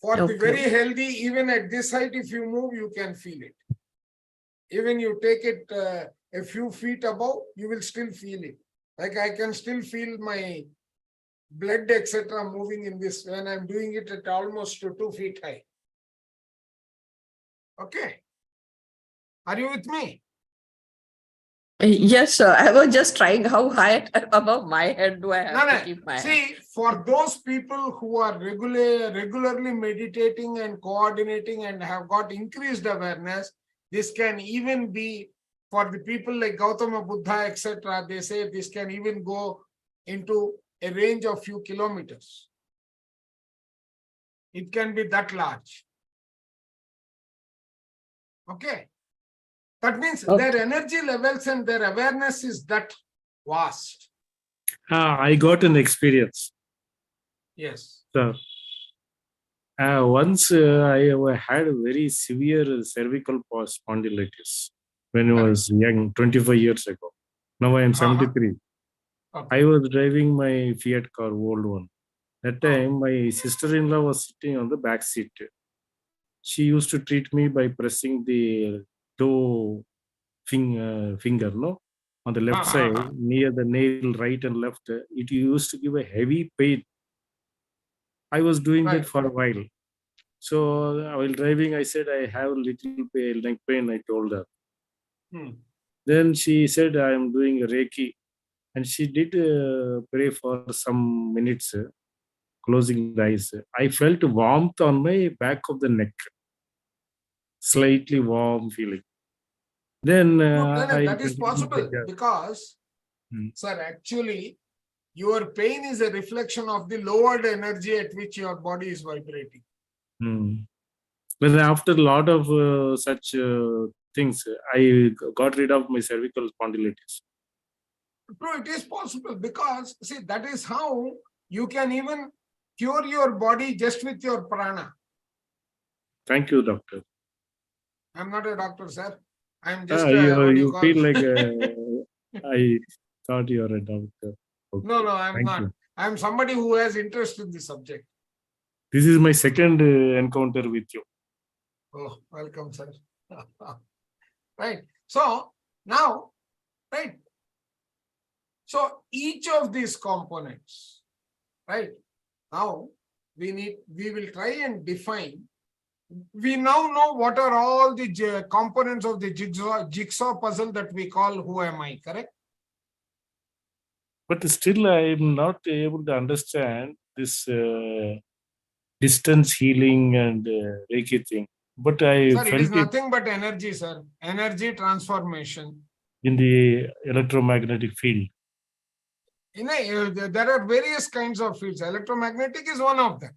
For the very healthy, even at this height, if you move, you can feel it. Even you take it a few feet above, you will still feel it. Like I can still feel my blood, etc., moving in this when I'm doing it at almost 2 feet high. Okay. Are you with me? Yes, sir. I was just trying how high above my head do I have to keep my head. See, for those people who are regularly meditating and coordinating and have got increased awareness, this can even be for the people like Gautama Buddha, etc. They say this can even go into a range of few kilometers. It can be that large. Okay. That means their energy levels and their awareness is that vast. I got an experience. Yes. So, once I had a very severe cervical spondylitis when I was young, 25 years ago. Now I am 73. Okay. I was driving my Fiat car, old one. That time, my sister-in-law was sitting on the back seat. She used to treat me by pressing the toe finger, no, on the left side near the nail, right and left. It used to give a heavy pain. I was doing that for a while. So while driving, I said I have a little pain, neck pain. I told her. Then she said I am doing Reiki, and she did pray for some minutes, closing the eyes. I felt warmth on my back of the neck, slightly warm feeling. Then that is possible because, sir, actually, your pain is a reflection of the lowered energy at which your body is vibrating. But after a lot of such things, I got rid of my cervical spondylitis. True, it is possible because, see, that is how you can even cure your body just with your prana. Thank you, doctor. I'm not a doctor, sir. I'm just you feel like I thought you're a doctor. Okay. No, I'm Thank not. you. I'm somebody who has interest in the subject. This is my second encounter with you. Oh, welcome, sir. Right. So now, right. So each of these components, right? Now we will try and define. We now know what are all the components of the jigsaw puzzle that we call who am I, correct? But still, I am not able to understand this distance healing and Reiki thing. But I Sir, felt it is nothing but energy, sir. Energy transformation. In the electromagnetic field. There are various kinds of fields. Electromagnetic is one of them.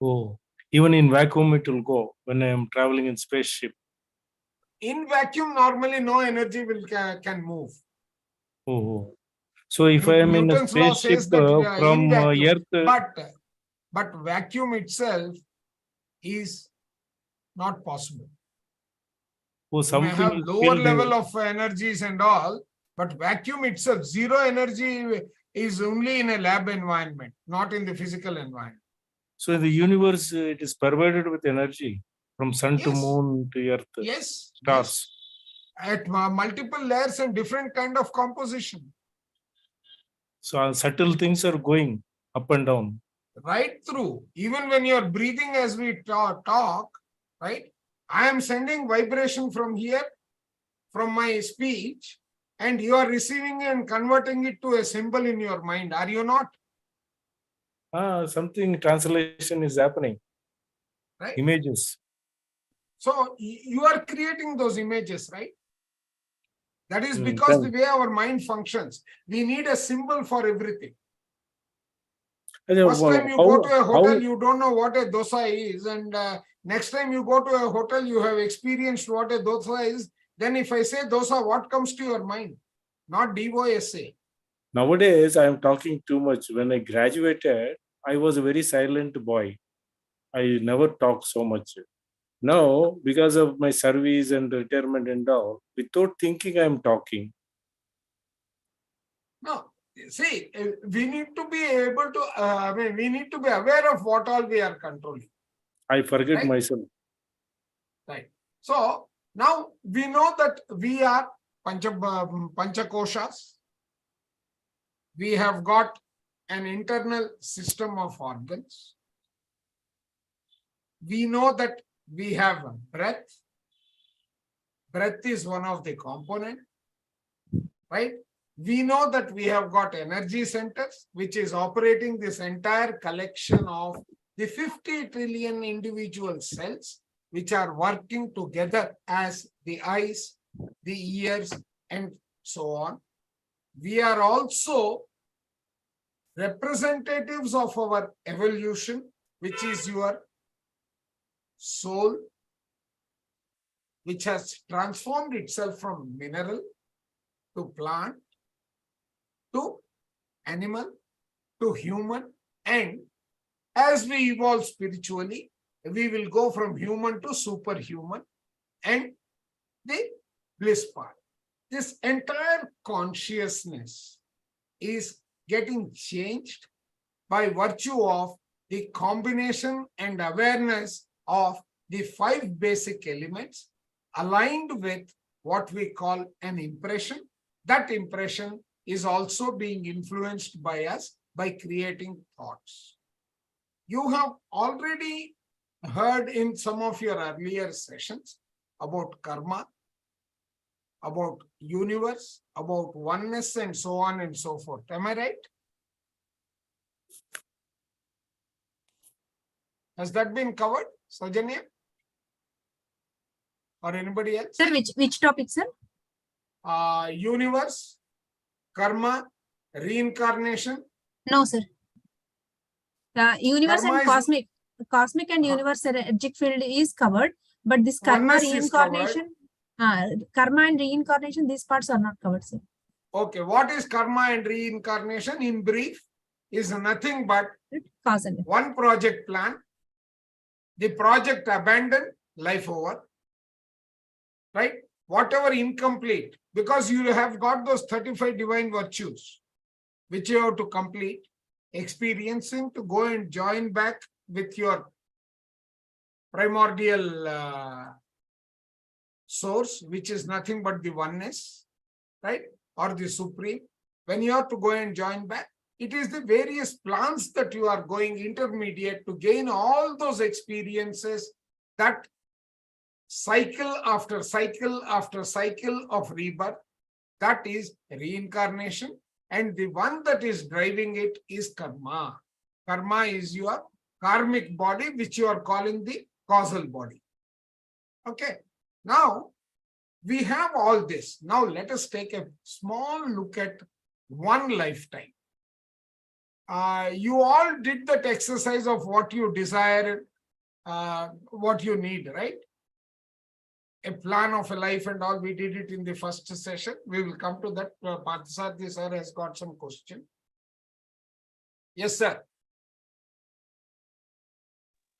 Oh, even in vacuum it will go when I am traveling in spaceship. In vacuum, normally no energy can move. Oh, so if I am in a Newton's law spaceship says that from vacuum, Earth, but vacuum itself is not possible. oh, You may have lower level of energies and all, but vacuum itself, zero energy is only in a lab environment, not in the physical environment. So in the universe, it is pervaded with energy from sun to moon to earth, stars. At multiple layers and different kind of composition. So subtle things are going up and down. Right through, even when you're breathing as we talk, right? I am sending vibration from here, from my speech, and you are receiving and converting it to a symbol in your mind. Are you not? Something translation is happening. Right? Images. So you are creating those images, right? That is because the way our mind functions. We need a symbol for everything. First time you go to a hotel, you don't know what a dosa is, and next time you go to a hotel, you have experienced what a dosa is. Then if I say dosa, what comes to your mind? Not DOSA. Nowadays, I am talking too much. When I graduated, I was a very silent boy. I never talked so much. Now, because of my service and retirement and all, without thinking, I am talking. No, see, we need to be able to, we need to be aware of what all we are controlling. I forget myself. Right. So, now we know that we are Panchakoshas. We have got an internal system of organs. We know that we have breath. Breath is one of the component, right? We know that we have got energy centers, which is operating this entire collection of the 50 trillion individual cells, which are working together as the eyes, the ears, and so on. We are also representatives of our evolution, which is your soul, which has transformed itself from mineral to plant to animal to human, and as we evolve spiritually, we will go from human to superhuman and the bliss part. This entire consciousness is getting changed by virtue of the combination and awareness of the 5 basic elements aligned with what we call an impression. That impression is also being influenced by us by creating thoughts. You have already heard in some of your earlier sessions about karma, about universe, about oneness, and so on and so forth. Am I right? Has that been covered, Sajanya? Or anybody else? Sir, which topic, sir? Universe, karma, reincarnation. No, sir. Universe Karma and is- cosmic and universe energetic field is covered, but this karma Oneness is covered. reincarnation, karma and reincarnation, these parts are not covered, sir. Okay, what is karma and reincarnation? In brief, is nothing but Causal. one project plan. The project abandoned, life over. Right? Whatever incomplete, because you have got those 35 divine virtues, which you have to complete, experiencing to go and join back with your primordial source, which is nothing but the oneness, right? Or the supreme. When you have to go and join back, it is the various plans that you are going intermediate to gain all those experiences, that cycle after cycle after cycle of rebirth. That is reincarnation. And the one that is driving it is karma. Karma is your karmic body, which you are calling the causal body. Okay. Now, we have all this. Now, let us take a small look at one lifetime. You all did that exercise of what you desire, what you need, right? A plan of a life and all. We did it in the first session. We will come to that. Parthasarathy sir has got some question. Yes, sir.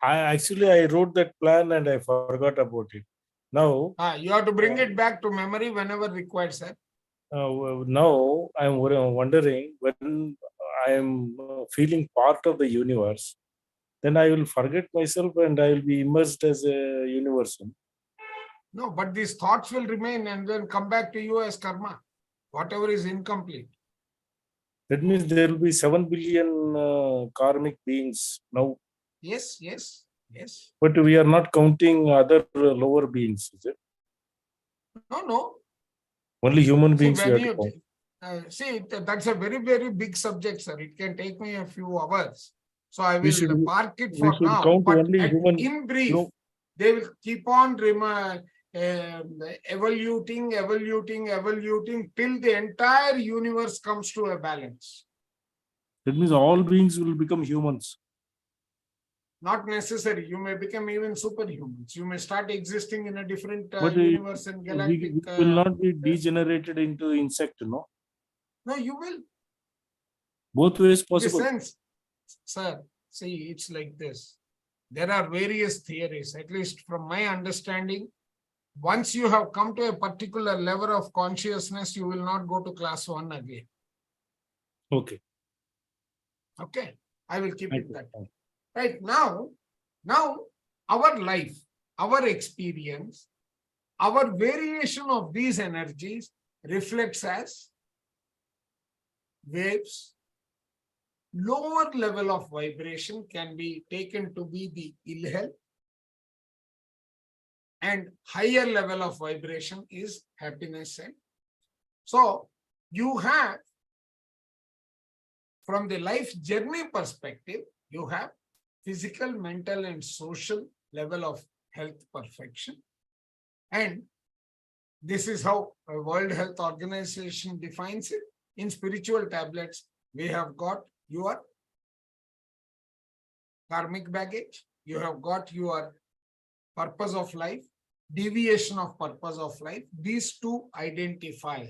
I wrote that plan and I forgot about it. Now, You have to bring it back to memory whenever required, sir. now I'm wondering, when I am feeling part of the universe, then I will forget myself and I will be immersed as a universal. No, but these thoughts will remain and then come back to you as karma, whatever is incomplete. That means there will be 7 billion karmic beings now, Yes, yes, yes. but we are not counting other lower beings, is it? No, no. Only human See, beings we when have to count. see, that's a very, very big subject, sir. It can take me a few hours. So I We should- will park it we for should now. count But only human- in brief, no. they will keep on evoluting till the entire universe comes to a balance. That means all beings will become humans. Not necessary. You may become even superhumans. You may start existing in a different But universe and galactic. We will not be degenerated into insect, no? No, you will. Both ways In the possible. sense, sir, see, it's like this. There are various theories, at least from my understanding. Once you have come to a particular level of consciousness, you will not go to class 1 again. Okay. Okay, I will keep Thank it you. that way. Right now, our life, our experience, our variation of these energies reflects as waves, lower level of vibration can be taken to be the ill health, and higher level of vibration is happiness. And so you have, from the life journey perspective, you have physical, mental, and social level of health perfection. And this is how a World Health Organization defines it. In spiritual tablets, we have got your karmic baggage, you have got your purpose of life, deviation of purpose of life. These two identify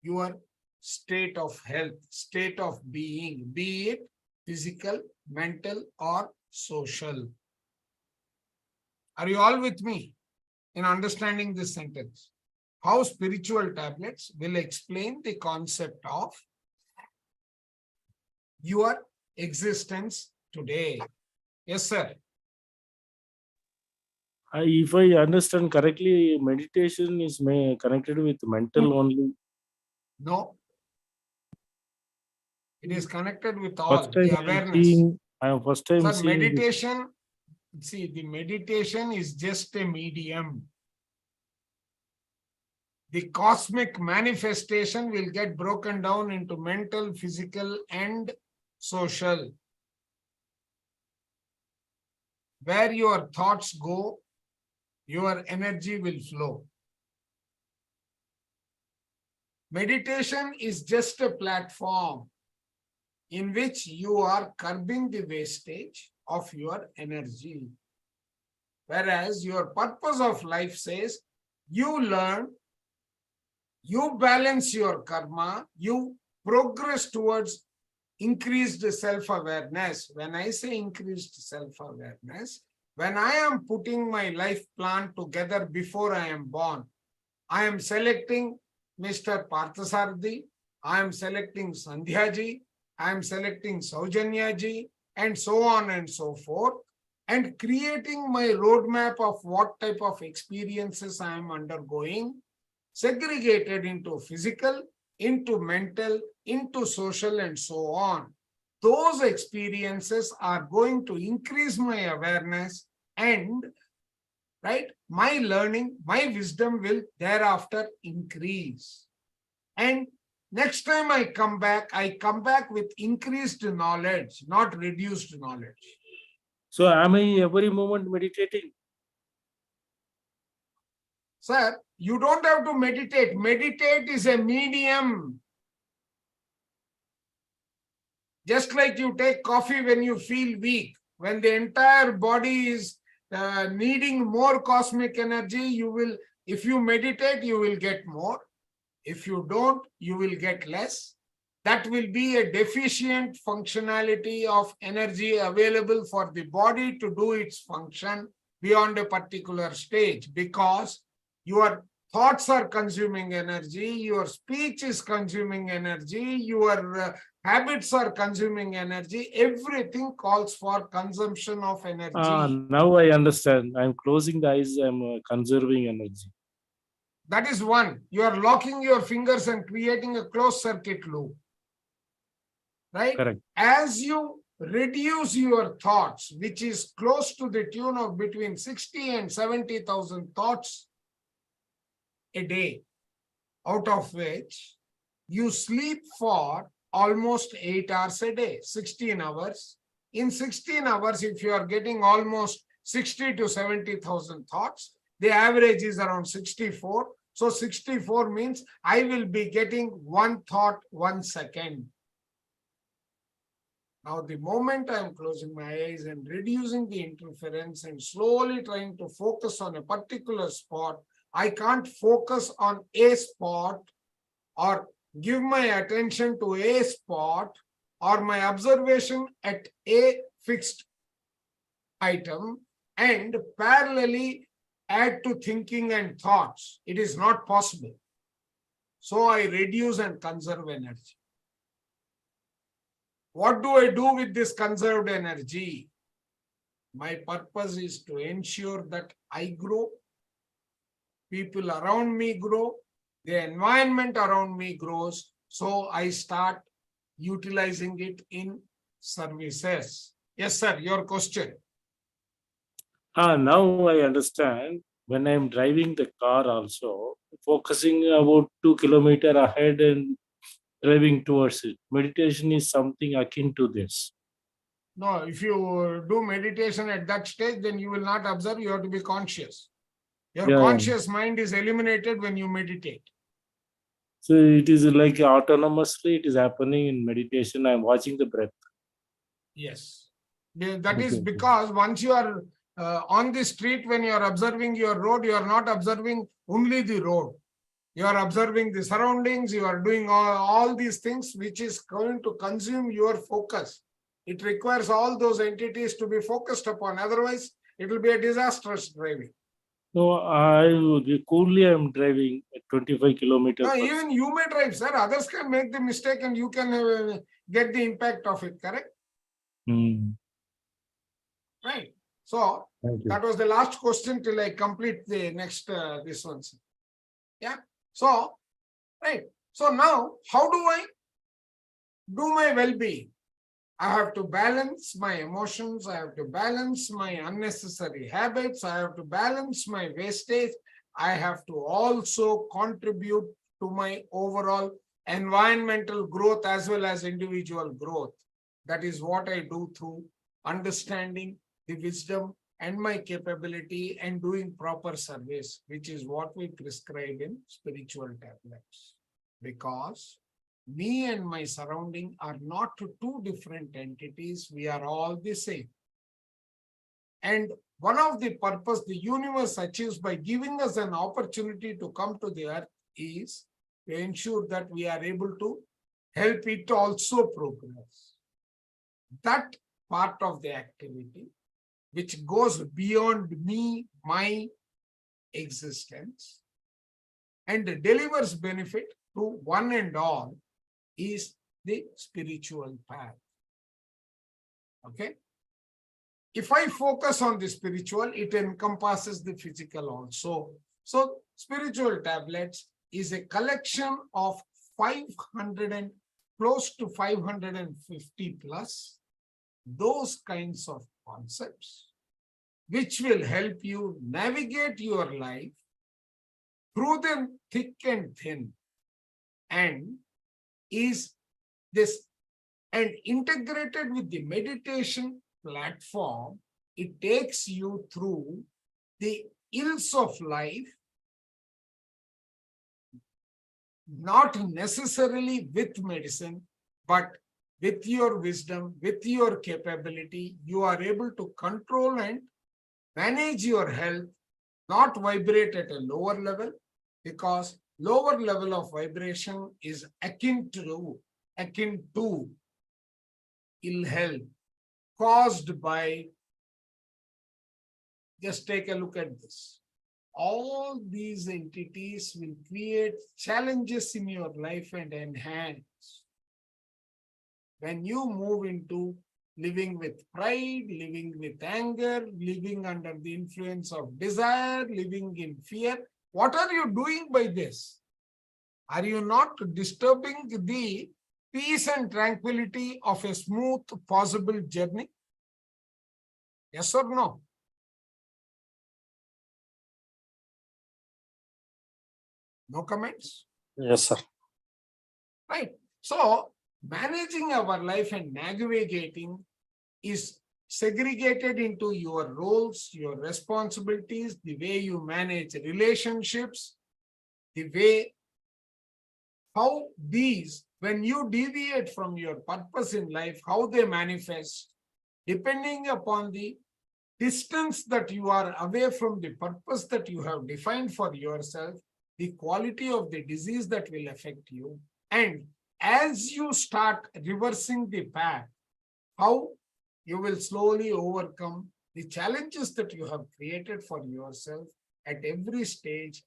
your state of health, state of being, be it physical, mental, or social. Are you all with me in understanding this sentence? How spiritual tablets will explain the concept of your existence today. Yes, sir. If I understand correctly, meditation is connected with mental only. No. It is connected with all First time the I'm awareness. seeing, first time Sir, seeing this. meditation, see, the meditation is just a medium. The cosmic manifestation will get broken down into mental, physical, and social. Where your thoughts go, your energy will flow. Meditation is just a platform in which you are curbing the wastage of your energy. Whereas your purpose of life says you learn, you balance your karma, you progress towards increased self-awareness. When I say increased self-awareness, when I am putting my life plan together before I am born, I am selecting Mr. Parthasarthi, I am selecting Sandhyaji, I am selecting Saujanyaji, and so on and so forth, and creating my roadmap of what type of experiences I am undergoing, segregated into physical, into mental, into social, and so on. Those experiences are going to increase my awareness, and right, my learning, my wisdom will thereafter increase. And next time I come back with increased knowledge, not reduced knowledge. So am I every moment meditating? Sir, you don't have to meditate. Meditate is a medium. Just like you take coffee when you feel weak, when the entire body is needing more cosmic energy, you will, if you meditate, you will get more. If you don't, you will get less. That will be a deficient functionality of energy available for the body to do its function beyond a particular stage, because your thoughts are consuming energy, your speech is consuming energy, your habits are consuming energy. Everything calls for consumption of energy. Now I understand. I'm closing the eyes, I'm conserving energy. That is one. You are locking your fingers and creating a closed circuit loop. Right? Correct. As you reduce your thoughts, which is close to the tune of between 60 and 70,000 thoughts a day, out of which you sleep for almost 8 hours a day, 16 hours. In 16 hours, if you are getting almost 60 to 70,000 thoughts, the average is around 64. So 64 means I will be getting one thought 1 second. Now, the moment I am closing my eyes and reducing the interference and slowly trying to focus on a particular spot, I can't focus on a spot or give my attention to a spot or my observation at a fixed item and parallelly add to thinking and thoughts. It is not possible. So I reduce and conserve energy. What do I do with this conserved energy? My purpose is to ensure that I grow, people around me grow, the environment around me grows, so I start utilizing it in services. Yes, sir, your question. Now I understand. When I'm driving the car also, focusing about 2 kilometers ahead and driving towards it. Meditation is something akin to this. No, if you do meditation at that stage, then you will not observe, you have to be conscious. Your Yeah. conscious mind is eliminated when you meditate. So it is like autonomously, it is happening in meditation. I'm watching the breath. Yes. That is Okay. because once you are on the street, when you are observing your road, you are not observing only the road. You are observing the surroundings, you are doing all these things, which is going to consume your focus. It requires all those entities to be focused upon. Otherwise, it will be a disastrous driving. No, coolly I'm driving at 25 kilometers. No, even you may drive, sir. Others can make the mistake and you can get the impact of it, correct? Right. So Thank you. that was the last question till I complete the next this one. Yeah. So, right. So now, how do I do my well-being? I have to balance my emotions. I have to balance my unnecessary habits. I have to balance my wastage. I have to also contribute to my overall environmental growth as well as individual growth. That is what I do through understanding the wisdom and my capability and doing proper service, which is what we prescribe in spiritual tablets. Because me and my surrounding are not two different entities. We are all the same. And one of the purpose the universe achieves by giving us an opportunity to come to the earth is to ensure that we are able to help it also progress. That part of the activity, which goes beyond me, my existence, and delivers benefit to one and all, is the spiritual path. Okay. If I focus on the spiritual, it encompasses the physical also. So spiritual tablets is a collection of 500 and close to 550 plus those kinds of concepts, which will help you navigate your life through the thick and thin, and is this, and integrated with the meditation platform, it takes you through the ills of life, not necessarily with medicine, but with your wisdom, with your capability, you are able to control and manage your health, not vibrate at a lower level, because lower level of vibration is akin to ill health caused by, just take a look at this. All these entities will create challenges in your life and enhance. When you move into living with pride, living with anger, living under the influence of desire, living in fear, what are you doing by this? Are you not disturbing the peace and tranquility of a smooth possible journey? Yes or no? No comments? Yes, sir. Right. So managing our life and navigating is segregated into your roles, your responsibilities, the way you manage relationships, the way how these, when you deviate from your purpose in life, how they manifest, depending upon the distance that you are away from the purpose that you have defined for yourself, the quality of the disease that will affect you. And as you start reversing the path, how you will slowly overcome the challenges that you have created for yourself at every stage,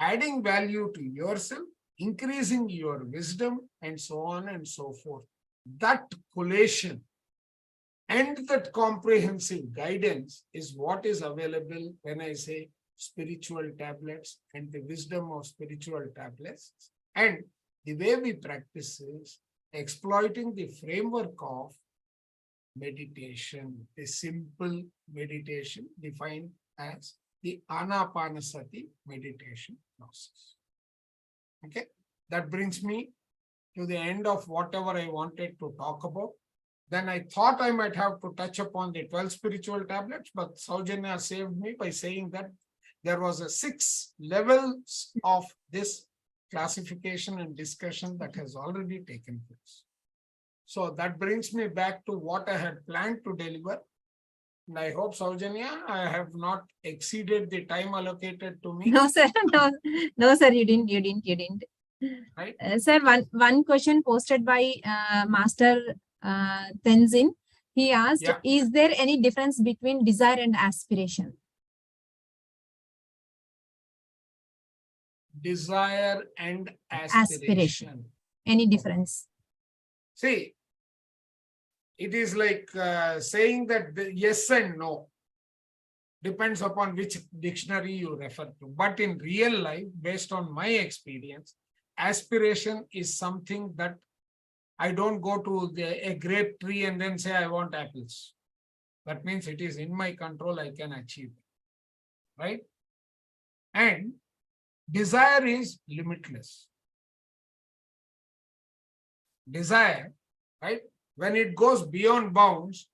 adding value to yourself, increasing your wisdom, and so on and so forth. That collation and that comprehensive guidance is what is available when I say spiritual tablets and the wisdom of spiritual tablets. And the way we practice is exploiting the framework of meditation, a simple meditation defined as the Anapanasati meditation process. Okay, that brings me to the end of whatever I wanted to talk about. Then I thought I might have to touch upon the 12 spiritual tablets, but Saujanya saved me by saying that there was a 6 levels of this classification and discussion that has already taken place. So that brings me back to what I had planned to deliver. And I hope, Saujanya, I have not exceeded the time allocated to me. No, sir. No, sir. You didn't. Right. Sir, one question posted by Master Tenzin. He asked, Yeah. is there any difference between desire and aspiration? Desire and aspiration. Any difference? See, it is like saying that the yes and no depends upon which dictionary you refer to. But in real life, based on my experience, aspiration is something that I don't go to a grape tree and then say I want apples. That means it is in my control, I can achieve it, right? And desire is limitless. Desire, right? When it goes beyond bounds,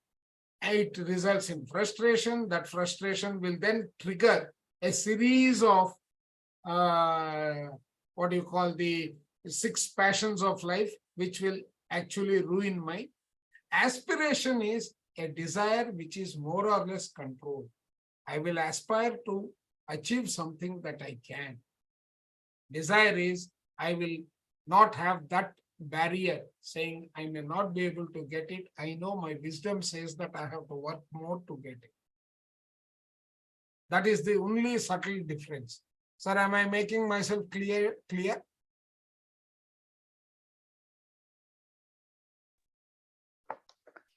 it results in frustration. That frustration will then trigger a series of what do you call the 6 passions of life, which will actually ruin my aspiration. Is a desire which is more or less controlled. I will aspire to achieve something that I can. Desire is I will not have that barrier saying I may not be able to get it. I know my wisdom says that I have to work more to get it. That is the only subtle difference. Sir, am I making myself clear?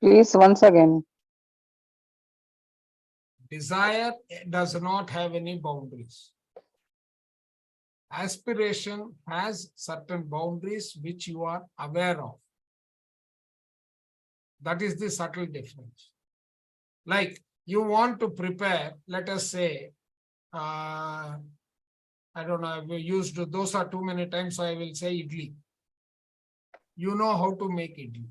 Please, once again. Desire does not have any boundaries. Aspiration has certain boundaries which you are aware of. That is the subtle difference. Like you want to prepare, let us say, I don't know, I've used dosa too many times, so I will say idli. You know how to make idli.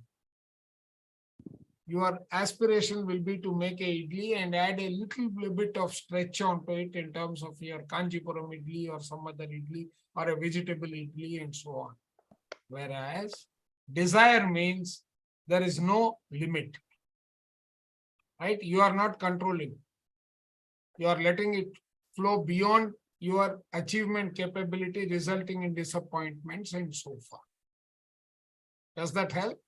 Your aspiration will be to make a idli and add a little bit of stretch onto it in terms of your Kanjipuram idli or some other idli or a vegetable idli and so on. Whereas desire means there is no limit, right? You are not controlling. You are letting it flow beyond your achievement capability, resulting in disappointments and so forth. Does that help?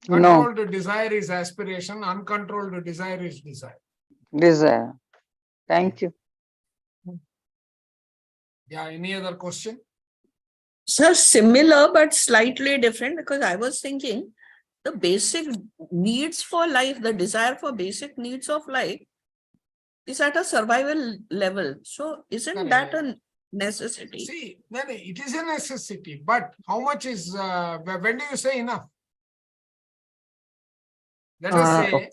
No, Controlled desire is aspiration, uncontrolled desire is desire. desire. Thank you. Yeah, any other question? So similar but slightly different, because I was thinking the basic needs for life, the desire for basic needs of life is at a survival level. So isn't that a necessity? See, then it is a necessity, but how much is, when do you say enough? Let us say,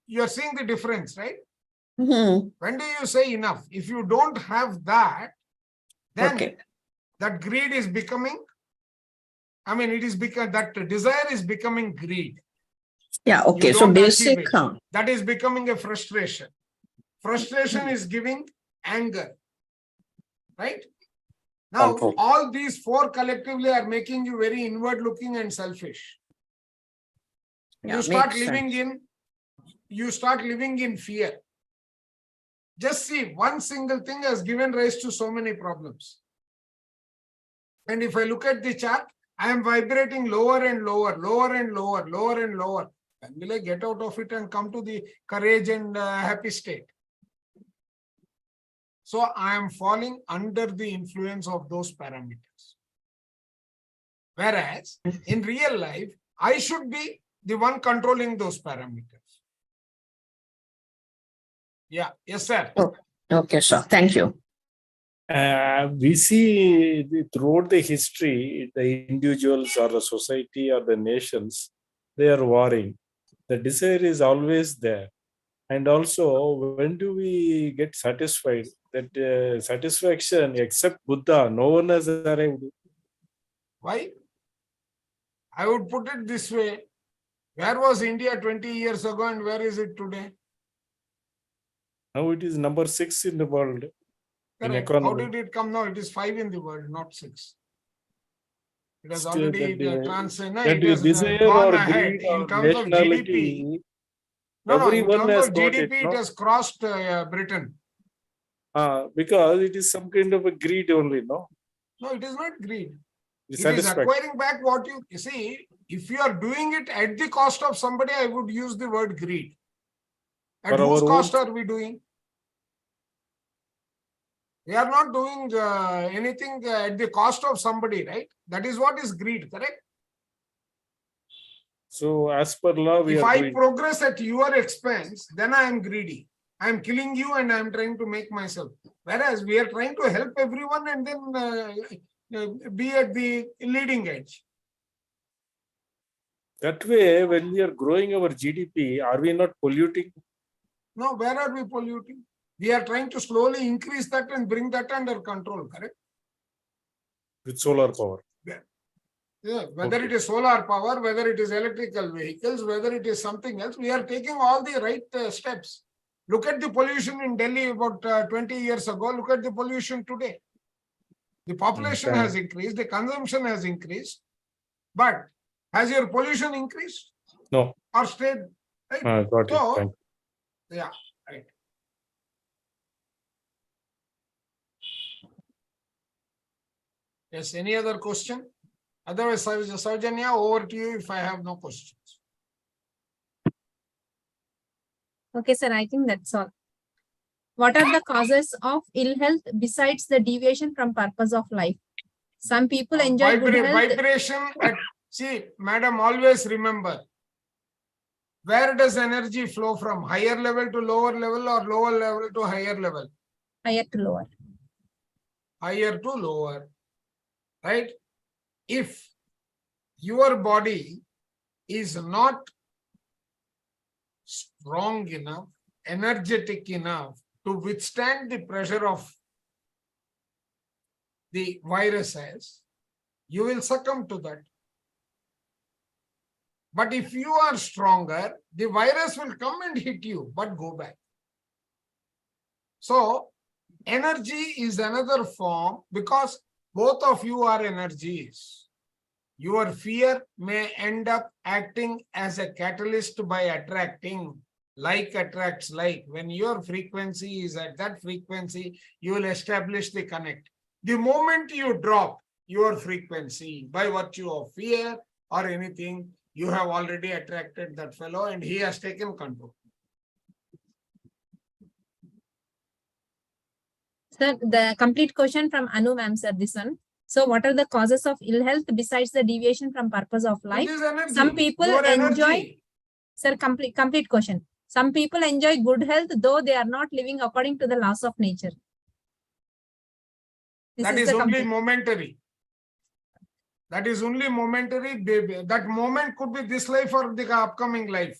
you are seeing the difference, right? Mhm. When do you say enough? If you don't have that, then Okay. that greed is becoming, it is because that desire is becoming greed. Yeah, okay. You So don't basic, achieve it. That is becoming a frustration. Frustration is giving anger, right? Now, Control. all these 4 collectively are making you very inward looking and selfish. yeah, You start makes living sense. in fear. Just see, one single thing has given rise to so many problems. And if I look at the chart, I am vibrating lower and lower, lower and lower, lower and lower. When will I get out of it and come to the courage and happy state? So I am falling under the influence of those parameters. Whereas in real life, I should be the one controlling those parameters. Yeah, yes, sir. Okay, sir. Thank you. We see throughout the history, the individuals or the society or the nations, they are warring. The desire is always there. And also, when do we get satisfied? That satisfaction, except Buddha, no one has arrived. Why? I would put it this way. Where was India 20 years ago and where is it today? Now it is number 6 in the world in Correct. How economy. did it come now? It is 5 in the world, not 6. It has Still already that it has desire gone or ahead greed in or terms of GDP. nationality, No, in everyone terms has of got GDP, it. it No? has crossed Britain. Because it is some kind of a greed only, no? No, it is not greed. It is Satisfaction. acquiring back what you see. If you are doing it at the cost of somebody, I would use the word greed. At For whose our cost own- are we doing? We are not doing anything at the cost of somebody, right? That is what is greed, correct? So as per law, we If are I doing. progress at your expense, then I am greedy. I am killing you and I am trying to make myself. Whereas we are trying to help everyone and then be at the leading edge. That way, when we are growing our GDP, are we not polluting? No, where are we polluting? We are trying to slowly increase that and bring that under control, correct? With solar power. Yeah, whether Okay. it is solar power, whether it is electrical vehicles, whether it is something else, we are taking all the right steps. Look at the pollution in Delhi about 20 years ago. Look at the pollution today. The population has increased, the consumption has increased, but has your pollution increased No. or stayed? Right? Got it. So, Thank yeah, right. Yes, any other question? Otherwise, Saujanya, over to you if I have no questions. Okay, sir, I think that's all. What are the causes of ill health besides the deviation from purpose of life? Some people enjoy good health. Vibration see, madam, always remember, where does energy flow from? Higher level to lower level or lower level to higher level? Higher to lower. Higher to lower, right? If your body is not strong enough, energetic enough to withstand the pressure of the viruses, you will succumb to that. But if you are stronger, the virus will come and hit you, but go back. So, energy is another form because both of you are energies. Your fear may end up acting as a catalyst by attracting. Like attracts like. When your frequency is at that frequency, you will establish the connect. The moment you drop your frequency by virtue of fear or anything, you have already attracted that fellow and he has taken control. Sir, the complete question from Anu ma'am, sir, this one. So what are the causes of ill health besides the deviation from purpose of life? It is energy. Some people Your enjoy, energy. sir, complete question. Some people enjoy good health, though they are not living according to the laws of nature. This That is the only complete. momentary. That is only momentary, baby. That moment could be this life or the upcoming life.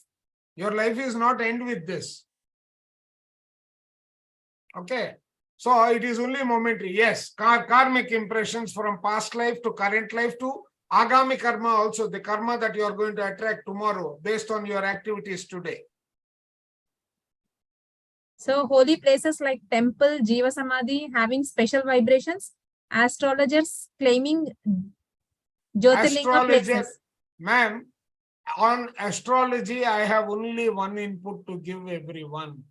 Your life is not end with this. Okay. So it is only momentary. Yes, karmic impressions from past life to current life to agami karma also, the karma that you are going to attract tomorrow based on your activities today. So holy places like temple, Jiva Samadhi having special vibrations, astrologers claiming Jyotirlinga places. Ma'am, on astrology, I have only one input to give everyone.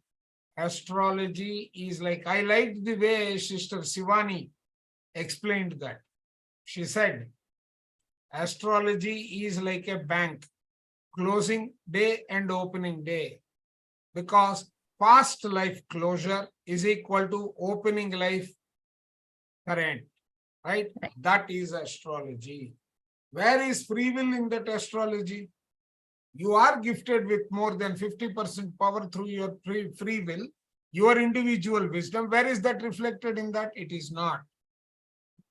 Astrology is like, I liked the way Sister Sivani explained that. She said, astrology is like a bank, closing day and opening day, because past life closure is equal to opening life current, right? That is astrology. Where is free will in that astrology? You are gifted with more than 50% power through your free will. your individual wisdom. Where is that reflected in that? It is not.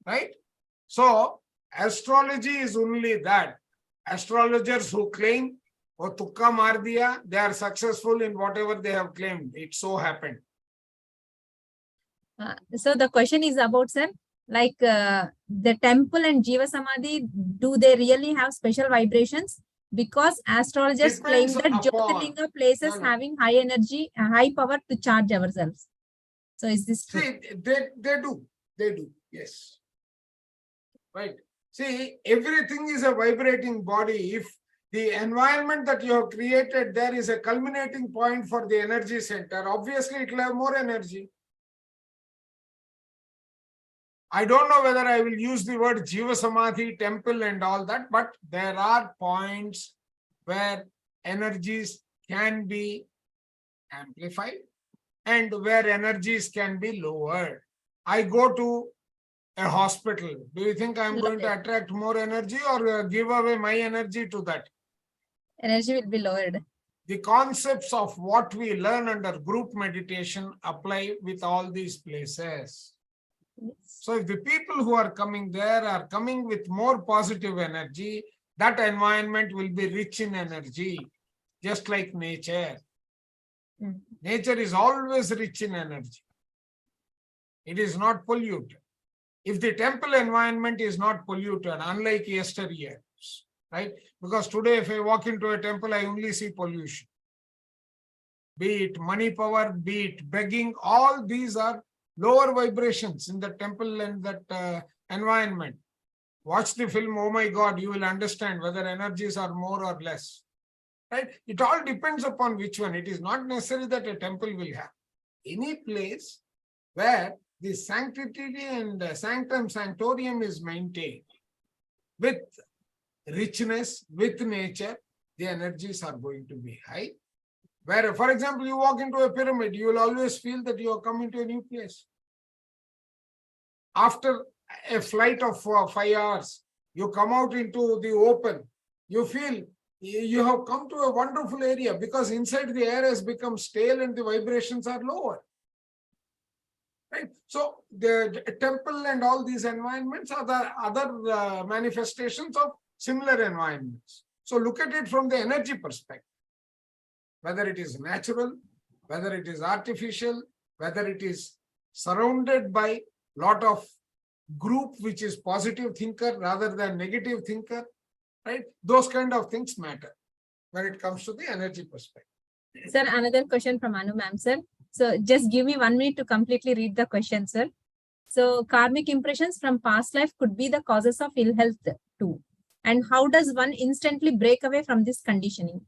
Right? So, astrology is only that. Astrologers who claim, oh, tukka maar diya, they are successful in whatever they have claimed. It so happened. So the question is about, sir, like the temple and Jiva Samadhi, do they really have special vibrations? Because astrologers claim Depends that upon- Jyotirlinga places No. having high energy, high power to charge ourselves. So is this true? See, they do, yes. Right. See, everything is a vibrating body. If the environment that you have created, there is a culminating point for the energy center, obviously it will have more energy. I don't know whether I will use the word Jiva Samadhi, temple and all that, but there are points where energies can be amplified and where energies can be lowered. I go to a hospital. Do you think I'm going to attract more energy or give away my energy to that? Energy will be lowered. The concepts of what we learn under group meditation apply with all these places. Yes. So if the people who are coming there are coming with more positive energy, that environment will be rich in energy, just like nature. Mm. Nature is always rich in energy. It is not polluted. If the temple environment is not polluted, unlike yesteryears, right? Because today, if I walk into a temple, I only see pollution. Be it money power, be it begging, all these are lower vibrations in the temple and that environment. Watch the film, oh my God, you will understand whether energies are more or less. Right? It all depends upon which one. It is not necessary that a temple will have. Any place where the sanctity and sanctum sanctorium is maintained with richness, with nature, the energies are going to be high. Where, for example, you walk into a pyramid, you will always feel that you are coming to a new place. After a flight of 5 hours, you come out into the open, you feel you have come to a wonderful area because inside the air has become stale and the vibrations are lower. Right? So the temple and all these environments are the other manifestations of similar environments. So look at it from the energy perspective. Whether it is natural, whether it is artificial, whether it is surrounded by lot of group which is positive thinker rather than negative thinker, right? Those kind of things matter when it comes to the energy perspective. Sir, another question from Anu ma'am, sir. So just give me 1 minute to completely read the question, sir. So karmic impressions from past life could be the causes of ill health too. And how does one instantly break away from this conditioning?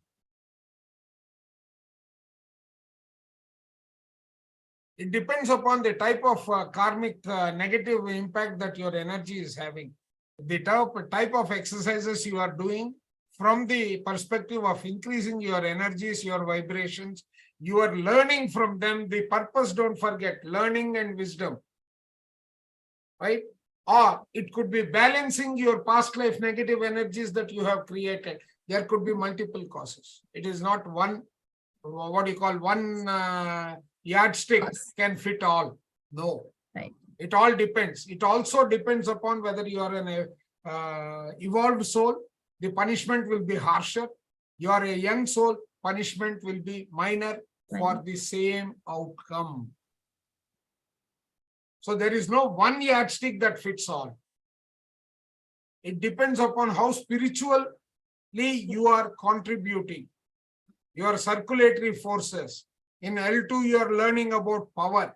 It depends upon the type of karmic negative impact that your energy is having. The type of exercises you are doing from the perspective of increasing your energies, your vibrations, you are learning from them. The purpose, don't forget, learning and wisdom, right? Or it could be balancing your past life negative energies that you have created. There could be multiple causes. It is not one, what do you call, one yardstick can fit all. No. Right. It all depends. It also depends upon whether you are an evolved soul. The punishment will be harsher. You are a young soul, punishment will be minor for the same outcome. So there is no one yardstick that fits all. It depends upon how spiritually you are contributing. Your circulatory forces. In L2, you are learning about power,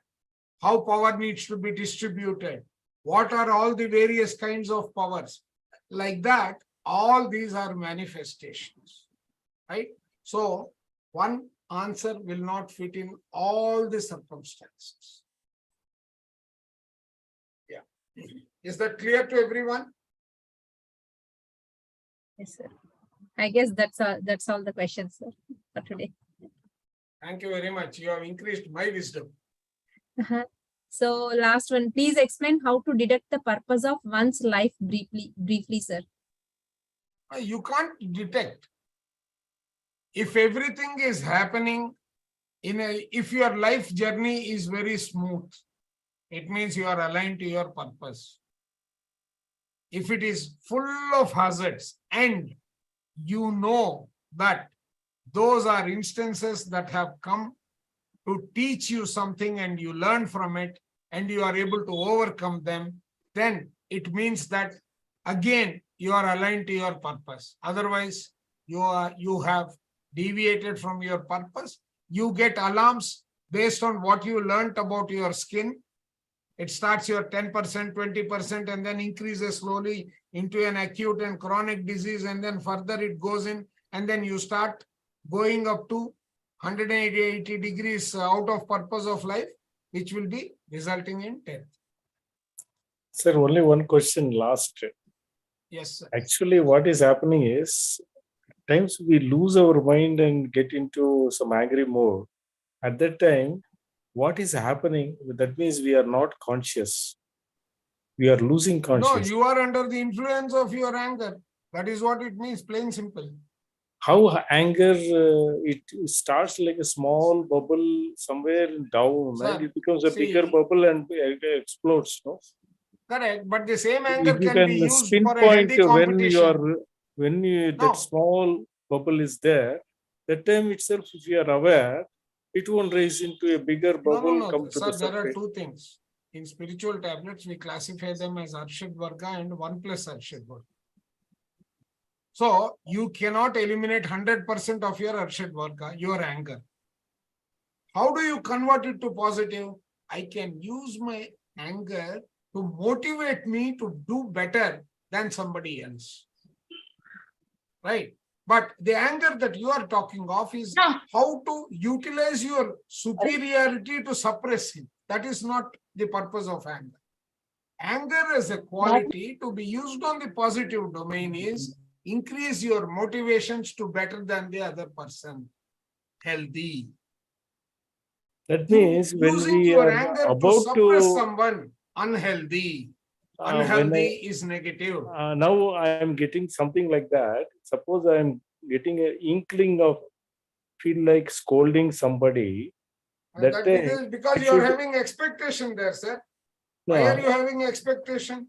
how power needs to be distributed. What are all the various kinds of powers? Like that, all these are manifestations, right? So one answer will not fit in all the circumstances. Yeah. Is that clear to everyone? Yes, sir. I guess that's all the questions, sir, for today. Thank you very much. You have increased my wisdom. So last one, please explain how to detect the purpose of one's life briefly, sir. You can't detect. If everything is happening if your life journey is very smooth, it means you are aligned to your purpose. If it is full of hazards and you know that those are instances that have come to teach you something and you learn from it and you are able to overcome them, then it means that again you are aligned to your purpose. Otherwise, you have deviated from your purpose. You get alarms based on what you learned about your skin. It starts your 10%, 20%, and then increases slowly into an acute and chronic disease, and then further it goes in, and then you start going up to 180 degrees out of purpose of life, which will be resulting in death. Sir, only one question last. Yes, sir. Actually, what is happening is times we lose our mind and get into some angry mode. At that time, what is happening? That means we are not conscious. We are losing No, consciousness. you are under the influence of your anger. That is what it means, plain simple. How anger, it starts like a small bubble somewhere down, Sir, and it becomes a see- bigger bubble and it explodes. No? Correct, but the same anger If you can be can used for a pinpoint healthy competition. when No. that small bubble is there, that time itself, if you are aware, it won't rise into a bigger bubble, No, come to sir, the there are surface. two things. In spiritual tablets, we classify them as Arshad Varga and 1 plus Arshad Varga. So you cannot eliminate 100% of your Arshad Varga, your anger. How do you convert it to positive? I can use my anger to motivate me to do better than somebody else. Right? But the anger that you are talking of is how to utilize your superiority to suppress him. That is not the purpose of anger. Anger as a quality to be used on the positive domain is increase your motivations to better than the other person. Healthy. That means when Using we your are anger to about suppress to, someone, unhealthy. when Unhealthy I, is negative. now I am getting something like that. Suppose I am getting an inkling of feel like scolding somebody. That That time is because I you are should, having expectation there, sir. Why are you having expectation?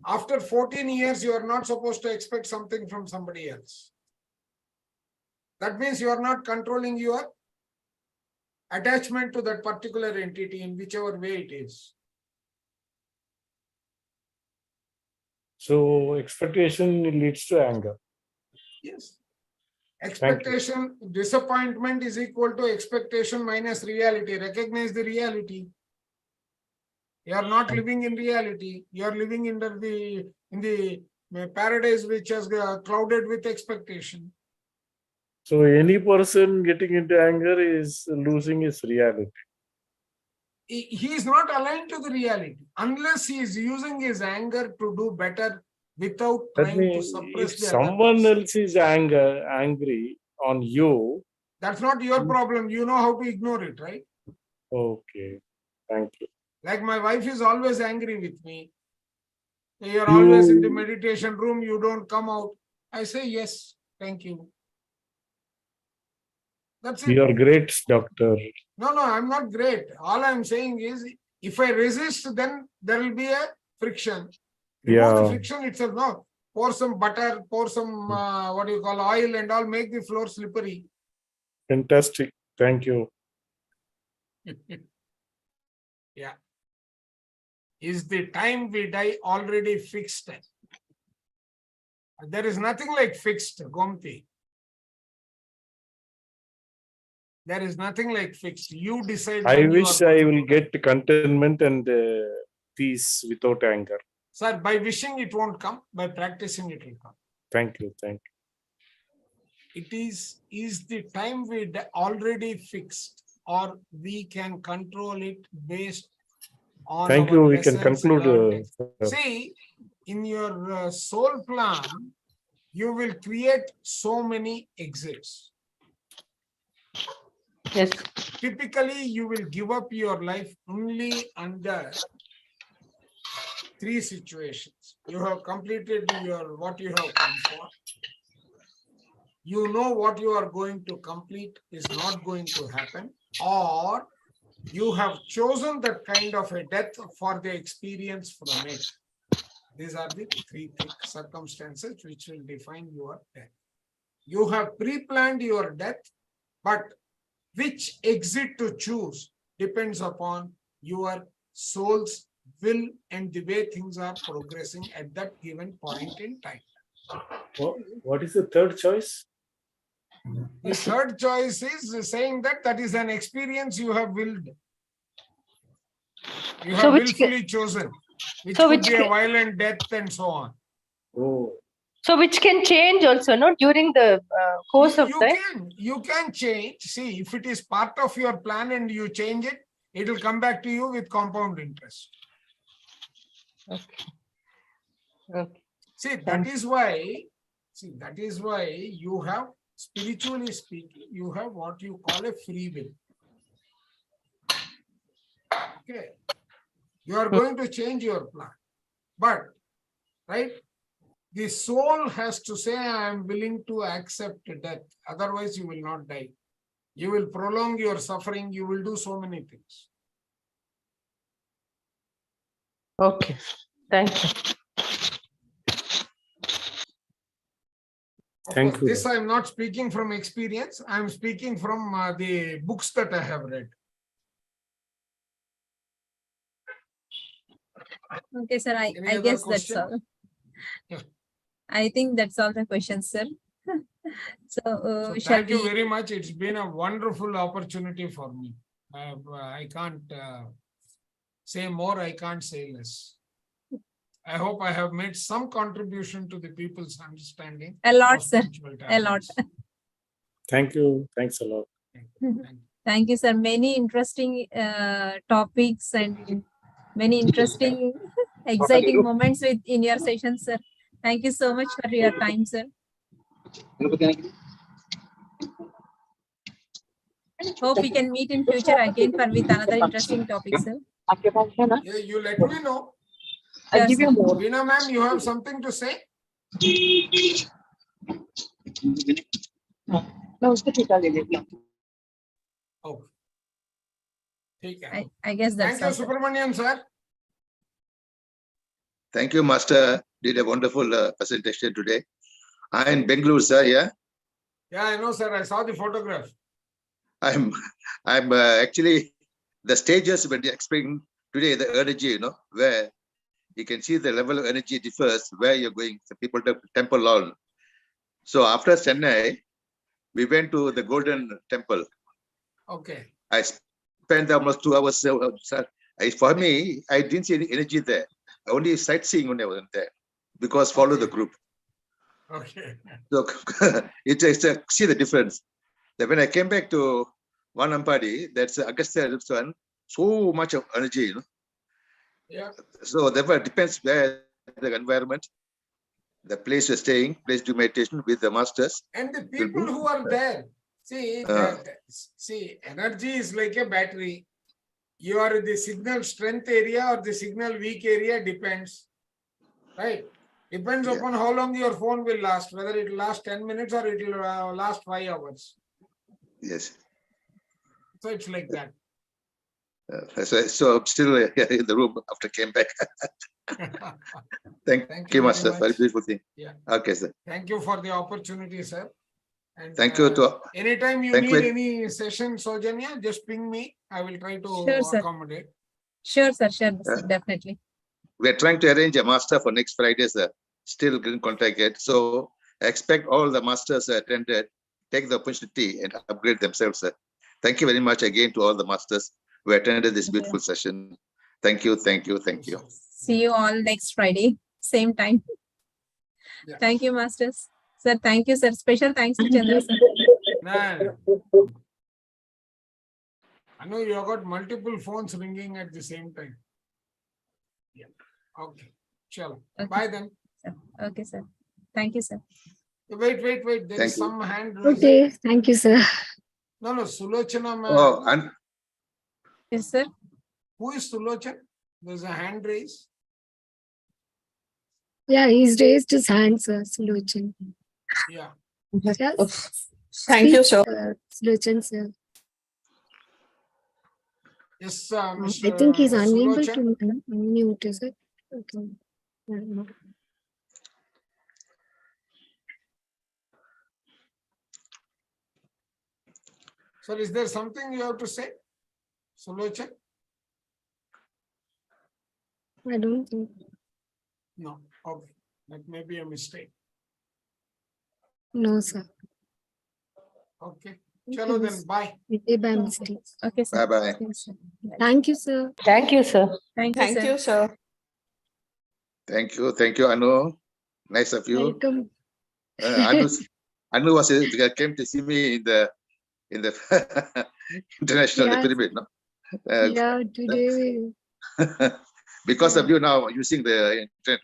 After 14 years, you are not supposed to expect something from somebody else. That means you are not controlling your attachment to that particular entity in whichever way it is. so expectation leads to anger. Yes. Expectation, disappointment is equal to expectation minus reality. Recognize the reality. You are not living in reality. You are living in the paradise which has clouded with expectation. So any person getting into anger is losing his reality. He is not aligned to the reality unless he is using his anger to do better without That trying to means suppress if the other someone person. else is angry on you, That's not your problem. You know how to ignore it, right? okay, thank you. Like my wife is always angry with me. You're always in the meditation room. You don't come out. I say, yes, thank you. That's it. You are great, doctor. No, I'm not great. All I'm saying is, if I resist, then there will be a friction. Remove the friction itself. No, pour some butter, pour some what do you call oil, and all. Make the floor slippery. Fantastic. Thank you. Yeah. Is the time we die already fixed? There is nothing like fixed, Gomti. There is nothing like fixed. You decide. I when you wish are I going will to die. get contentment and peace without anger. Sir, by wishing it won't come. By practicing it will come. Thank you. Thank you. It is the time we already fixed, or we can control it based on Thank our you. We can lessons conclude. learned. Sir. See, in your soul plan, you will create so many exits. Yes. Typically, you will give up your life only under 3 situations. You have completed what you have come for. you know what you are going to complete is not going to happen, or you have chosen that kind of a death for the experience from it. These are the three circumstances which will define your death. You have pre-planned your death, but which exit to choose depends upon your soul's will and the way things are progressing at that given point in time. What is the third choice? The third choice is saying that that is an experience you have willed. You have willfully chosen, which could be a violent death and so on. Oh, So which can change also, no, during the course of that? You can change. See, if it is part of your plan and you change it, it will come back to you with compound interest. Okay. Okay. See, that is why you have, spiritually speaking, you have what you call a free will. Okay. You are going to change your plan. But, right, the soul has to say, I am willing to accept death. Otherwise, you will not die. You will prolong your suffering. You will do so many things. Okay. Thank you. Thank you. This I am not speaking from experience. I am speaking from the books that I have read. Okay, sir. I other guess question? that's all. Yeah. I think that's all the questions, sir. So, So shall thank you we? very much. It's been a wonderful opportunity for me. I can't say more. I can't say less. I hope I have made some contribution to the people's understanding. A lot, of sir. spiritual A lot. tablets. thank you. Thanks a lot. Thank you. Thank you, sir. Many interesting topics and many interesting, exciting moments in your session, sir. Thank you so much for your time, sir. Hope we can meet in future again for with another interesting topic, sir. Yeah, you let me know. Sure, sir. Veena ma'am, you have something to say? Oh. I guess that's Thank you, all, sir. Subramanian sir. Thank you, Master. Did a wonderful presentation today. I'm in Bengaluru, sir. Yeah, Yeah, I know, sir. I saw the photograph. I'm actually the stages when you explain today the energy, where you can see the level of energy differs where you're going. The people temple all. So after Chennai, we went to the Golden Temple. Okay. I spent almost 2 hours. Sir. For me, I didn't see any energy there. Only sightseeing when I was there, because follow the group. Okay. So it's see the difference. That when I came back to Vanampadi, that's Agastya one, so much of energy, Yeah. So therefore it depends where the environment, the place you're staying, place to meditation with the masters. And the people who are there, see, energy is like a battery. You are in the signal strength area or the signal weak area, depends. Right? Depends upon how long your phone will last, whether it will last 10 minutes or it will last 5 hours. Yes. So it's like that. So I'm still in the room after I came back. Thank you, Master. Very beautiful thing. Yeah. Okay, sir. Thank you for the opportunity, sir. And thank you to anytime you need any session, Sojanya, just ping me. I will try to accommodate. Sure, sir. Sure, sir. Definitely. We're trying to arrange a master for next Friday, sir. Still getting contact yet. So I expect all the masters attended take the opportunity and upgrade themselves, sir. Thank you very much again to all the masters who attended this beautiful session. Thank you, thank you, thank you. See you all next Friday, same time. Yeah. Thank you, masters. Sir, thank you, sir. Special thanks to Chandra, sir. Man. I know you have got multiple phones ringing at the same time. Yeah. Okay. Sure. Okay. Bye then. Okay, sir. Thank you, sir. Wait. There is some hand raised. Okay, thank you, sir. No, Sulochana ma'am. Oh, and Yes, sir. Who is Sulochana? There's a hand raised. Yeah, he's raised his hand, sir, Sulochan. Yeah. Thank you, sir. Lochan, sir. Yes, I Mr. think he's unable Sulochan. to unmute, is it? Okay. I don't know. Sir, is there something you have to say? Sulochan? I don't think. No, okay, that may be a mistake. No, sir. Okay, chalo then, bye. Maybe by mistake. Okay, sir. Bye-bye. Yes, sir. Thank you, sir. Thank you, sir. Thank you, Thank sir. you, sir. Thank you, Anu. Nice of you. Welcome. Anu came to see me in the international Yeah. pyramid, no? Uh, Yeah, today. because of Yeah. you now using the internet.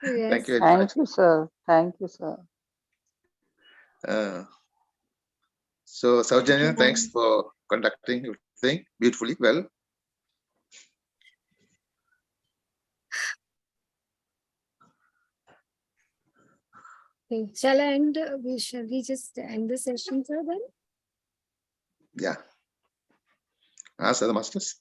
Yes. Thank you very much. Thank you, sir. Thank you, sir. So Saujanya, you, thanks for conducting everything beautifully well. Okay. Shall I end? Shall we just end the session, sir, then? Yeah. Ask the masters.